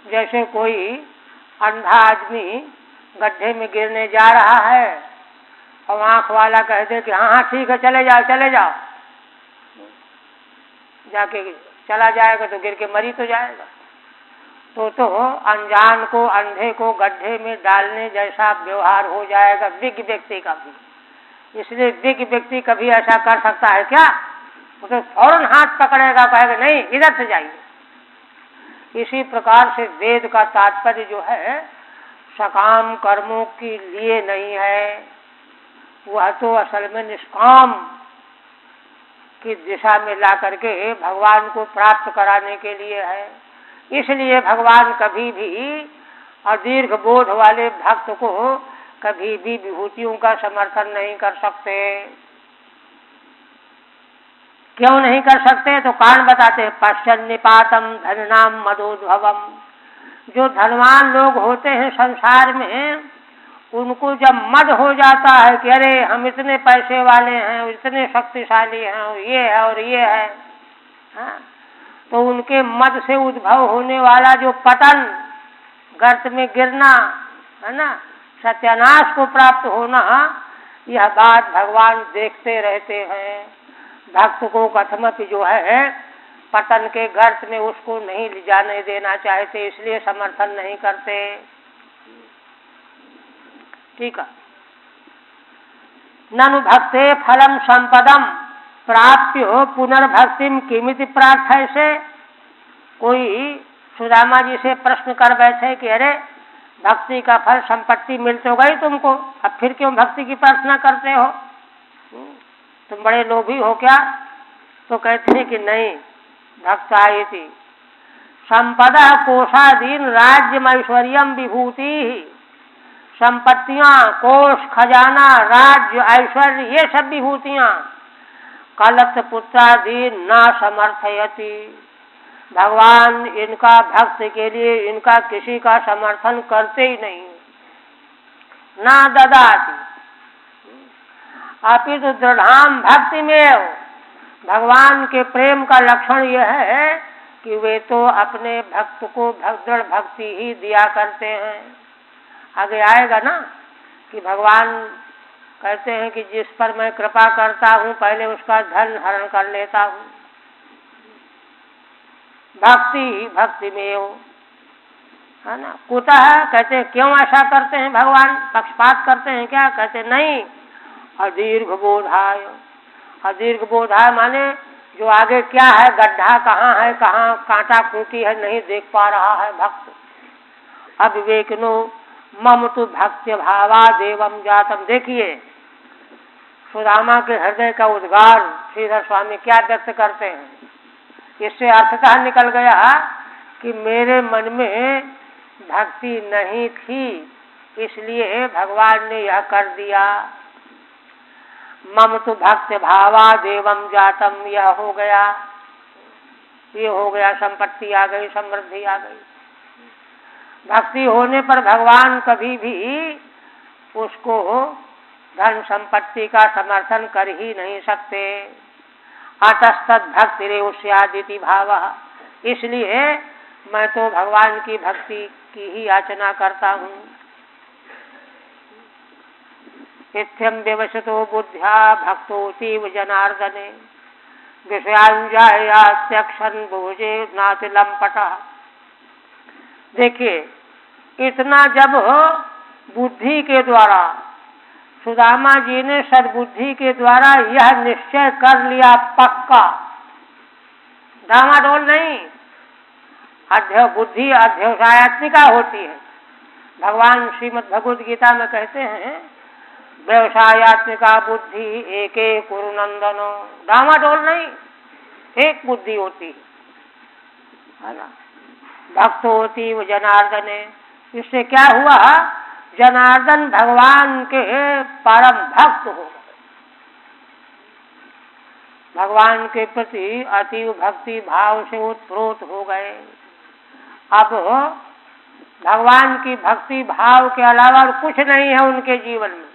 जैसे कोई अंधा आदमी गड्ढे में गिरने जा रहा है और आंख वाला कह दे कि हाँ हाँ ठीक है चले जाओ चले जाओ, जाके चला जाएगा तो गिर के मरी तो जाएगा। तो अनजान को, अंधे को गड्ढे में डालने जैसा व्यवहार हो जाएगा विज्ञ व्यक्ति का भी। इसलिए विज्ञ व्यक्ति कभी ऐसा कर सकता है क्या? वो तो फौरन हाथ पकड़ेगा, कहेगा नहीं इधर से जाइए। इसी प्रकार से वेद का तात्पर्य जो है सकाम कर्मों के लिए नहीं है, वह तो असल में निष्काम की दिशा में ला करके भगवान को प्राप्त कराने के लिए है। इसलिए भगवान कभी भी अदीर्घ बोध वाले भक्त को कभी भी विभूतियों का समर्थन नहीं कर सकते। क्यों नहीं कर सकते? तो कारण बताते हैं। पश्यन् निपातम धननाम मदोद्भवम, जो धनवान लोग होते हैं संसार में, उनको जब मद हो जाता है कि अरे हम इतने पैसे वाले हैं, इतने शक्तिशाली हैं, ये है और ये है, हाँ, तो उनके मद से उद्भव होने वाला जो पतन, गर्त में गिरना है ना, सत्यानाश को प्राप्त होना, यह बात भगवान देखते रहते हैं। भक्त को कथमपि जो है पतन के गर्त में उसको नहीं ले जाने देना चाहते, इसलिए समर्थन नहीं करते। ठीक है। ननु भक्ते फलम संपदम प्राप्य पुनर्भक्तिम किमिति प्रार्थय से। कोई सुदामा जी से प्रश्न कर बैठे कि अरे भक्ति का फल संपत्ति मिल तो गई तुमको, अब फिर क्यों भक्ति की प्रार्थना करते हो, तुम बड़े लोभी हो क्या? तो कहते हैं कि नहीं, भक्तायति संपदा कोशादीन राज्यम ऐश्वर्यम विभूति। संपत्तियां, कोष, खजाना, राज्य, ऐश्वर्य, ये सब विभूतियां कलत्र पुत्रादि न समर्थयति। भगवान इनका भक्त के लिए इनका किसी का समर्थन करते ही नहीं। ना ददाति अपितु तो दृढ़ाम भक्ति में। भगवान के प्रेम का लक्षण यह है कि वे तो अपने भक्त को दृढ़ भक्ति ही दिया करते हैं। आगे आएगा ना कि भगवान कहते हैं कि जिस पर मैं कृपा करता हूँ पहले उसका धन हरण कर लेता हूँ। भक्ति भक्ति में हो, है ना। कुतः कहते हैं क्यों ऐसा करते हैं भगवान, पक्षपात करते हैं क्या? कहते नहीं, अदीर्घ बोधाय। अदीर्घ बोधाय माने जो आगे क्या है, गड्ढा कहाँ है, कहाँ कांटा खूंटी है, नहीं देख पा रहा है भक्त। अविवेकिनो मम तो भक्ति भावा देवम जातम। देखिए सुदामा के हृदय का उद्गार श्रीधर स्वामी क्या व्यक्त करते हैं। इससे अर्थतः निकल गया कि मेरे मन में भक्ति नहीं थी, इसलिए भगवान ने यह कर दिया। मम तो भक्ति भावा देवम जातम, यह हो गया, ये हो गया, संपत्ति आ गई, समृद्धि आ गई। भक्ति होने पर भगवान कभी भी उसको धन संपत्ति का समर्थन कर ही नहीं सकते। अतस्तद भक्ति रे उष्यादिति भाव। इसलिए मैं तो भगवान की भक्ति की ही याचना करता हूँ। इत्थम व्यवसतो बुद्ध्या भक्तोतीव जनार्दने विषयांजायात्यक्षन भोजे नाति लंपटा। देखिए इतना जब बुद्धि के द्वारा सुदामा जी ने सद्बुद्धि के द्वारा यह निश्चय कर लिया पक्का, डामाडोल नहीं, बुद्धि अध्यवसायत्मिका होती है। भगवान श्रीमद् भगवद गीता में कहते हैं व्यवसायत्मिका बुद्धि एके कुरु नंदनो। डामाडोल नहीं, एक बुद्धि होती है ना। भक्त होती वो जनार्दने। इससे क्या हुआ, जनार्दन भगवान के परम भक्त हो गए, भगवान के प्रति अतीव भक्ति भाव से उत्प्रोत हो गए। अब भगवान की भक्ति भाव के अलावा और कुछ नहीं है उनके जीवन में।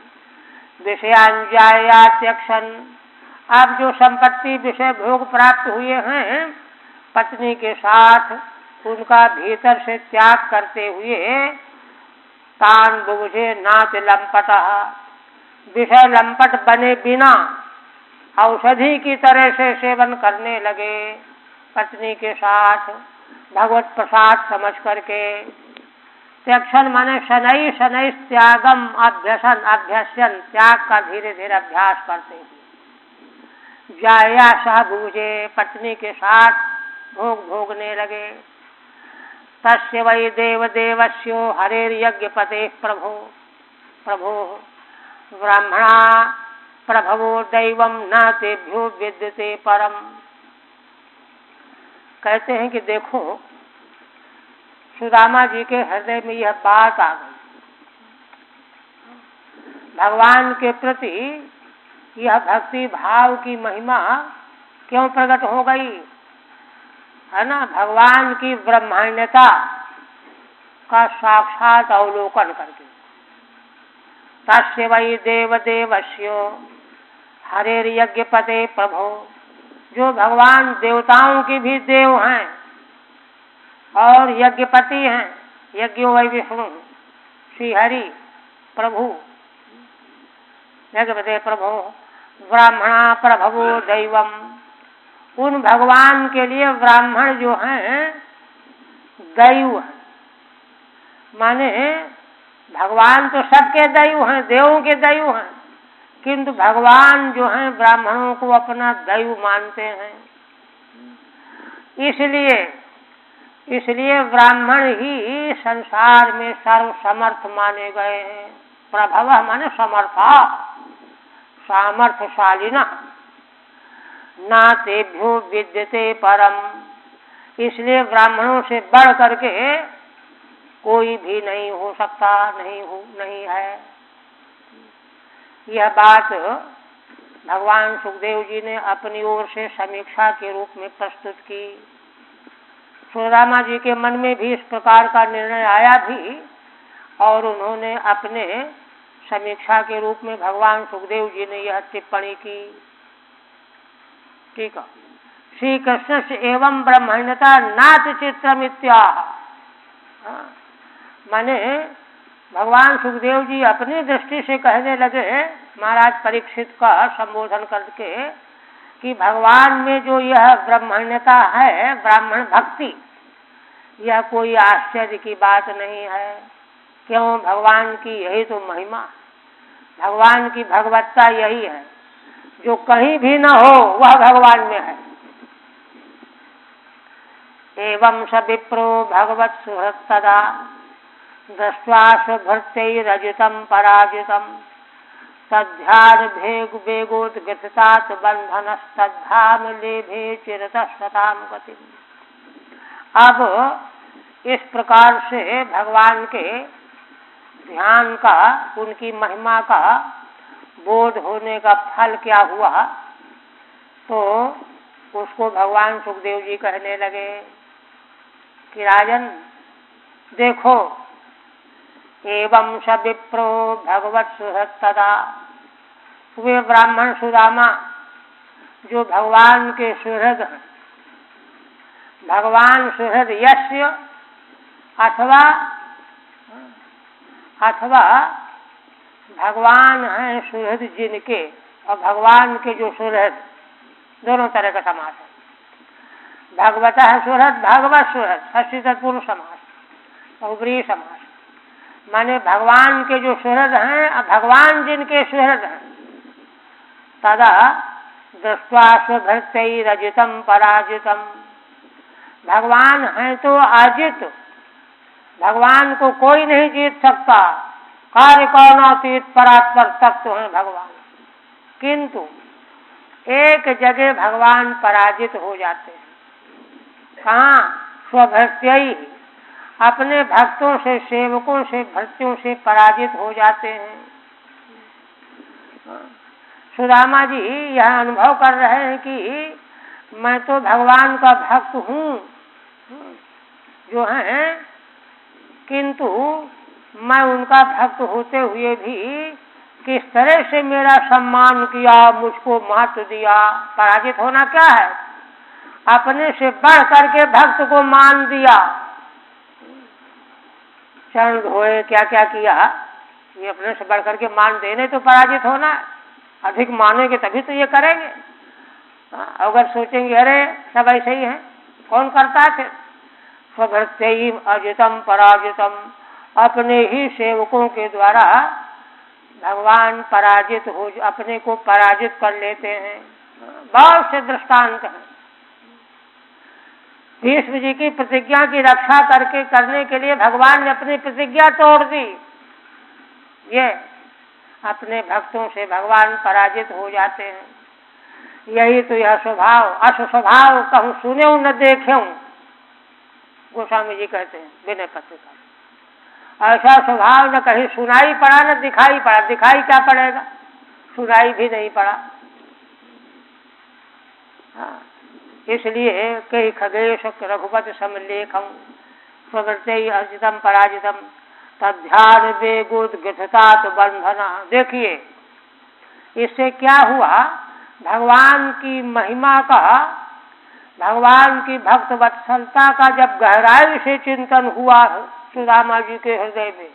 विषयांजायात्यक्षन, अब जो संपत्ति विषय भोग प्राप्त हुए हैं पत्नी के साथ, उनका भीतर से त्याग करते हुए तान बुझे नाच लंपट, विषय लंपट बने बिना औषधि की तरह से सेवन करने लगे पत्नी के साथ भगवत प्रसाद समझ करके। त्यक्षण माने शनै शनै त्यागम अभ्यसन, अभ्यसन त्याग का धीरे धीरे अभ्यास करते हैं। जाया सह भूजे, पत्नी के साथ भोग भोगने लगे। तस्य वै देव देवस्यो हरेर यज्ञ पते प्रभो प्रभो ब्राह्मणा प्रभवो दैवम न तेभ्यो विद्यते परम। कहते हैं कि देखो सुदामा जी के हृदय में यह बात आ गई, भगवान के प्रति यह भक्ति भाव की महिमा क्यों प्रकट हो गई, है ना। भगवान की ब्रह्मांडता का साक्षात अवलोकन करके। तस्य वै देव देवस्यो हरेर यज्ञ पते प्रभो, जो भगवान देवताओं की भी देव हैं और यज्ञपति हैं, यज्ञो वै विष्णु श्री हरि प्रभु यज्ञपते प्रभो ब्राह्मणा प्रभवो दैवम। उन भगवान के लिए ब्राह्मण जो हैं दैव हैं, माने भगवान तो सबके दैव हैं, देवों के दैव हैं, किंतु भगवान जो हैं ब्राह्मणों को अपना दैव मानते हैं। इसलिए ब्राह्मण ही संसार में सर्वसमर्थ माने गए हैं। प्रभव माने समर्था, सामर्थ्यशालिना, ना तेभ्यो विद्यते परम। इसलिए ब्राह्मणों से बढ़ करके कोई भी नहीं हो सकता, नहीं है। यह बात भगवान सुखदेव जी ने अपनी ओर से समीक्षा के रूप में प्रस्तुत की। सुदामा जी के मन में भी इस प्रकार का निर्णय आया भी और उन्होंने अपने समीक्षा के रूप में भगवान सुखदेव जी ने यह टिप्पणी की। ठीक है, श्री कृष्ण से एवं ब्रह्मण्यता नाथ चित्रमित्याह। माने भगवान सुखदेव जी अपनी दृष्टि से कहने लगे महाराज परीक्षित का संबोधन करके कि भगवान में जो यह ब्रह्मण्यता है, ब्राह्मण भक्ति, यह कोई आश्चर्य की बात नहीं है। क्यों? भगवान की यही तो महिमा, भगवान की भगवत्ता यही है। जो कहीं भी न हो वह भगवान में है। एवं स विप्रो भगवत सुहृत्तदा दृष्ट्वा स्वभृत्यैरजितं पराजितं तद्ध्यान वेगोद्गृहतात् बन्धनस्तद्धाम लेभे चिरतः गतिम्। अब इस प्रकार से भगवान के ध्यान का, उनकी महिमा का बोध होने का फल क्या हुआ, तो उसको भगवान सुखदेव जी कहने लगे कि राजन देखो, एवं स विप्रो भगवत सुहृत्तदा, वे ब्राह्मण सुदामा जो भगवान के सुहृद हैं, भगवान सुहृद यस्य अथवा भगवान हैं सुहृद जिनके, और भगवान के जो सुहृद, दोनों तरह का समास है। भगवतः सुहृद, भगवत सुहृद, षष्ठी तत्पुरुष समास, बहुब्रीहि समास। माने भगवान के जो सुहृद हैं, भगवान जिनके सुहृद हैं, तदा दृष्ट्वा स्वभृत्यैरजितं पराजितं, भगवान हैं तो अजित, भगवान को कोई नहीं जीत सकता। कार्य कौनातीत परात्पर तत्व हैं भगवान, किंतु एक जगह भगवान पराजित हो जाते हैं। कहाँ? स्वभृत्यैः, अपने भक्तों से, सेवकों से, भृत्यों से पराजित हो जाते हैं। सुदामा जी यह अनुभव कर रहे हैं कि मैं तो भगवान का भक्त हूँ जो है, किंतु मैं उनका भक्त होते हुए भी किस तरह से मेरा सम्मान किया, मुझको महत्व दिया। पराजित होना क्या है? अपने से बढ़ करके भक्त को मान दिया, चरण धोए, क्या क्या किया, ये अपने से बढ़ करके मान देने तो पराजित होना है। अधिक मानेंगे तभी तो ये करेंगे। अगर सोचेंगे अरे सब ऐसे ही हैं, कौन करता है फिर? स्वभृत्यैः अजितं पराजितं, अपने ही सेवकों के द्वारा भगवान पराजित हो, अपने को पराजित कर लेते हैं। बहुत से दृष्टांत हैं। भीष्म जी की प्रतिज्ञा की रक्षा करने के लिए भगवान ने अपनी प्रतिज्ञा तोड़ दी। ये अपने भक्तों से भगवान पराजित हो जाते हैं। यही तो यह स्वभाव, अस स्वभाव कहूँ सुने न देखे, गोस्वामी जी कहते हैं विनय पत्रिका। ऐसा स्वभाव न कहीं सुनाई पड़ा न दिखाई पड़ा। दिखाई क्या पड़ेगा? सुनाई भी नहीं पड़ा। इसलिए कई खगेश रघुपति समलेखम प्रवृत्ति अर्जितम पराजितम तद्ध्यान वेगोद्गृहतात् बंधना। देखिए इससे क्या हुआ, भगवान की महिमा का, भगवान की भक्त वत्सलता का जब गहराई से चिंतन हुआ सुदामा जी के हृदय में,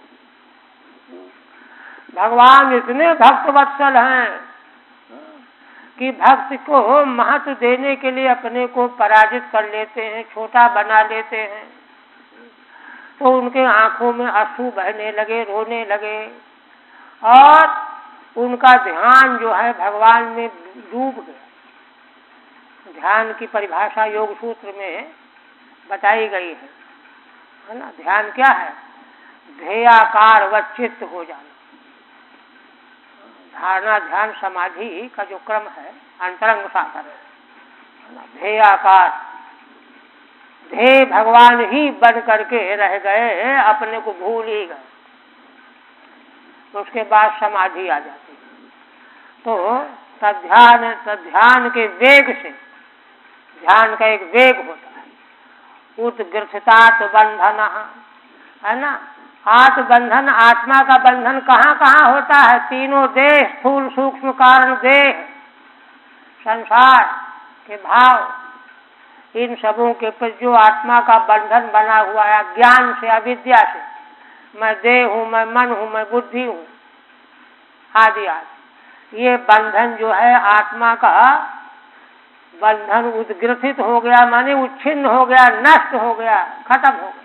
भगवान इतने भक्त वत्सल हैं कि भक्त को महत्व देने के लिए अपने को पराजित कर लेते हैं, छोटा बना लेते हैं। तो उनके आंखों में आंसू बहने लगे, रोने लगे, और उनका ध्यान जो है भगवान में डूब गया। ध्यान की परिभाषा योग सूत्र में बताई गई है ना। ध्यान क्या है? ध्येयाकार व चित्त हो जाना। धारणा, ध्यान, समाधि का जो क्रम है अंतरंग साधन है। ध्येयाकार, ध्येय भगवान ही बन करके रह गए, अपने को भूल ही गए, तो उसके बाद समाधि आ जाती है। तो ध्यान के वेग से, ध्यान का एक वेग होता है। उत्ग्रथितात बंधन है ना। आत्म बंधन, आत्मा का बंधन कहाँ कहाँ होता है? तीनों देह, स्थूल सूक्ष्म कारण देह, संसार के भाव, इन सबों के पर जो आत्मा का बंधन बना हुआ है ज्ञान से, अविद्या से, मैं देह हूँ, मैं मन हूँ, मैं बुद्धि हूँ, आदि आदि, ये बंधन जो है आत्मा का बंधन उद्ग्रथित हो गया, माने उच्छिन्न हो गया, नष्ट हो गया, खत्म हो गया।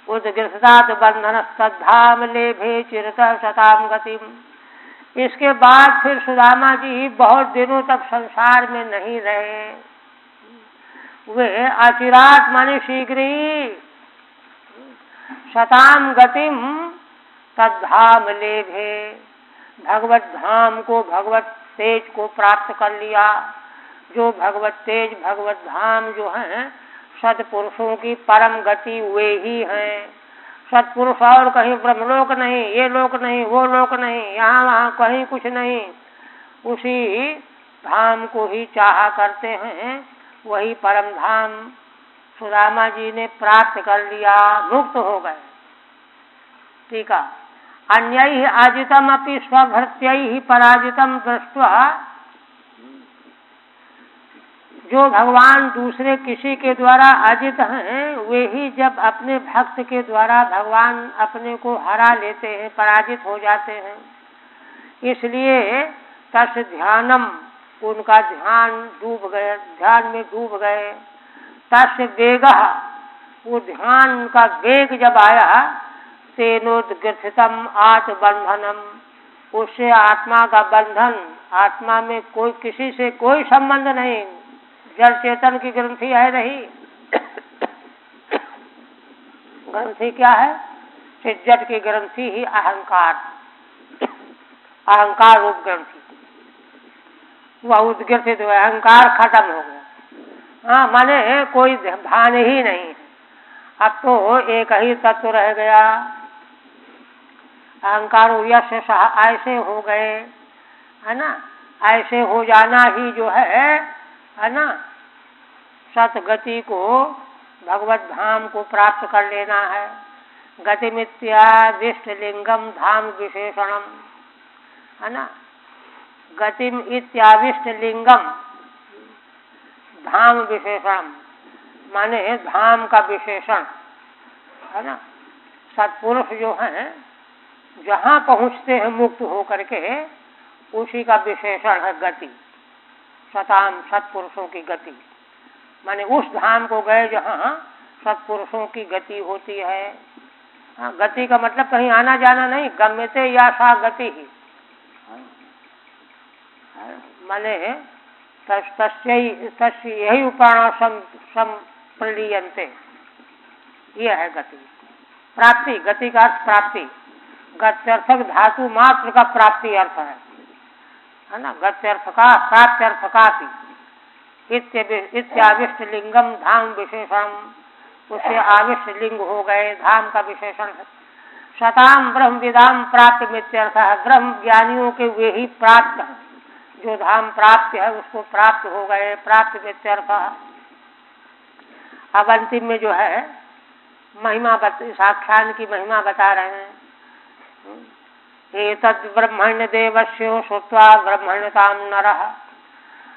उद्ग्रथात बंधन तद्धाम लेभे चिरतः शताम गतिम। इसके बाद फिर सुदामा जी बहुत दिनों तक संसार में नहीं रहे। वे अचिरात माने शीघ्र ही शताम गतिम तद्धाम लेभे, भगवत धाम को, भगवत तेज को प्राप्त कर लिया। जो भगवत तेज, भगवत धाम जो है सत्पुरुषों की परम गति वे ही हैं। सत्पुरुष और कहीं ब्रह्मलोक नहीं, ये लोक नहीं, वो लोक नहीं, यहाँ वहाँ कहीं कुछ नहीं, उसी धाम को ही चाहा करते हैं। वही परम धाम सुदामा जी ने प्राप्त कर लिया, मुक्त हो गए। ठीक है। अन्यैहि आजितम अपि स्वभृत्यैहि पराजितम दृष्ट्वा, जो भगवान दूसरे किसी के द्वारा अजित हैं, वे ही जब अपने भक्त के द्वारा भगवान अपने को हरा लेते हैं, पराजित हो जाते हैं। इसलिए तस् ध्यानम, उनका ध्यान डूब गए, ध्यान में डूब गए। तस् वेगः, वो ध्यान का वेग जब आया, तेनोद्ग्रथितम आत्मबंधनम, उससे आत्मा का बंधन, आत्मा में कोई किसी से कोई संबंध नहीं, जड़ चेतन की ग्रंथि है नहीं। ग्रंथि क्या है? जड़ की ग्रंथि ही अहंकार, अहंकार रूप ग्रंथि, वह उद्ग्रथित हुआ, अहंकार खत्म हो गया। हाँ, माने कोई भान ही नहीं, अब तो एक ही तत्व रह गया। अहंकार यश ऐसे हो गए, है ना। ऐसे हो जाना ही जो है ना, सतगति को, भगवत धाम को प्राप्त कर लेना है। गतिमित्यादिष्ट लिंगम धाम विशेषणम, है ना। गतिम इत्याविष्ट लिंगम धाम विशेषण, माने धाम का विशेषण, है ना। सत्पुरुष जो हैं जहाँ पहुँचते हैं मुक्त हो करके, उसी का विशेषण है गति। सताम, सत्पुरुषों की गति, माने उस धाम को गए जहाँ सत्पुरुषों की गति होती है। हाँ, गति का मतलब कहीं आना जाना नहीं, गम्यते या सा गति ही, माने तस्य यही उपाण संप्रलीयन्ते, ये है गति। प्राप्ति, गति का अर्थ प्राप्ति, गत्यर्थक धातु मात्र का प्राप्ति अर्थ है ना। गत्यर्थ का, प्राप्त्यर्थ का भी। इत्याविष्ट लिंगम धाम विशेषण, उससे आविष्ट लिंग हो गए, धाम का विशेषण है। शताम ब्रह्म विदाम प्राप्त मित्यर्थ है, ब्रह्म ज्ञानियों के वे ही प्राप्त है, जो धाम प्राप्त है उसको प्राप्त हो गए, प्राप्त मित्यर्थ। अब अंतिम में जो है महिमा, साख्यान की महिमा बता रहे हैं। एतद् ब्रह्मण्य देवस्यो श्रुत्वा ब्रह्मण्यताम नरः,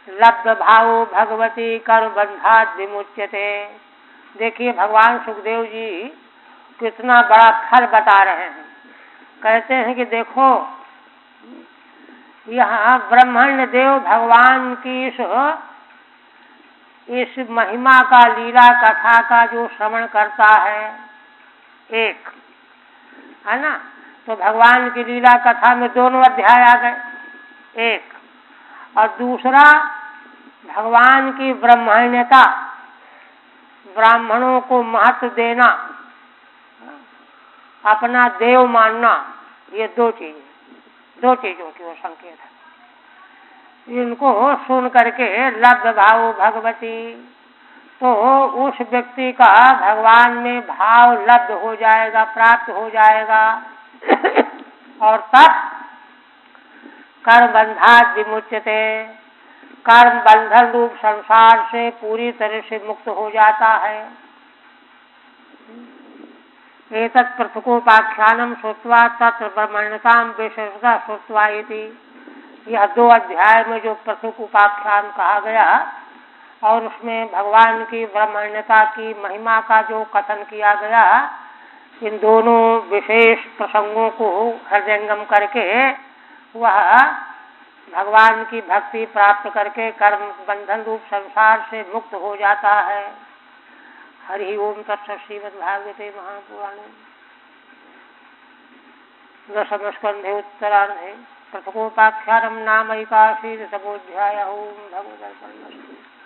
लब्ध भावो भगवती कर्म बंधात् विमुच्यते। देखिए भगवान सुखदेव जी कितना बड़ा फल बता रहे हैं। कहते हैं कि देखो, यहाँ ब्रह्मण्य देव भगवान की इस महिमा का, लीला कथा का जो श्रवण करता है, एक है ना, तो भगवान की लीला कथा में दोनों अध्याय आ गए, एक। और दूसरा, भगवान की ब्रह्मण्यता, ब्राह्मणों को महत्व देना, अपना देव मानना, ये दो चीजों की वो संकेत है। इनको सुन करके लब्ध भाव भगवती, तो उस व्यक्ति का भगवान में भाव लब्ध हो जाएगा, प्राप्त हो जाएगा, और तब कर्म बंधात् विमुच्यते, कर्म बंधन रूप संसार से पूरी तरह से मुक्त हो जाता है। एतत् पृथकोपाख्यानम श्रुत्वा तत्र ब्रह्मण्यताम विशेषतः श्रुत्वा इति, यह 2 अध्याय में जो पृथक उपाख्यान कहा गया और उसमें भगवान की ब्रह्मण्यता की महिमा का जो कथन किया गया, इन दोनों विशेष प्रसंगों को हृदयंगम करके वह भगवान की भक्ति प्राप्त करके कर्म बंधन रूप संसार से मुक्त हो जाता है। हरि ओम तत्सत्। श्रीमद्भागवते महापुराणे दशमस्कन्धे उत्तरार्धे प्रथमोपाख्यानं नाम 81तमोऽध्यायः। ओम भगवदर्पणमस्तु।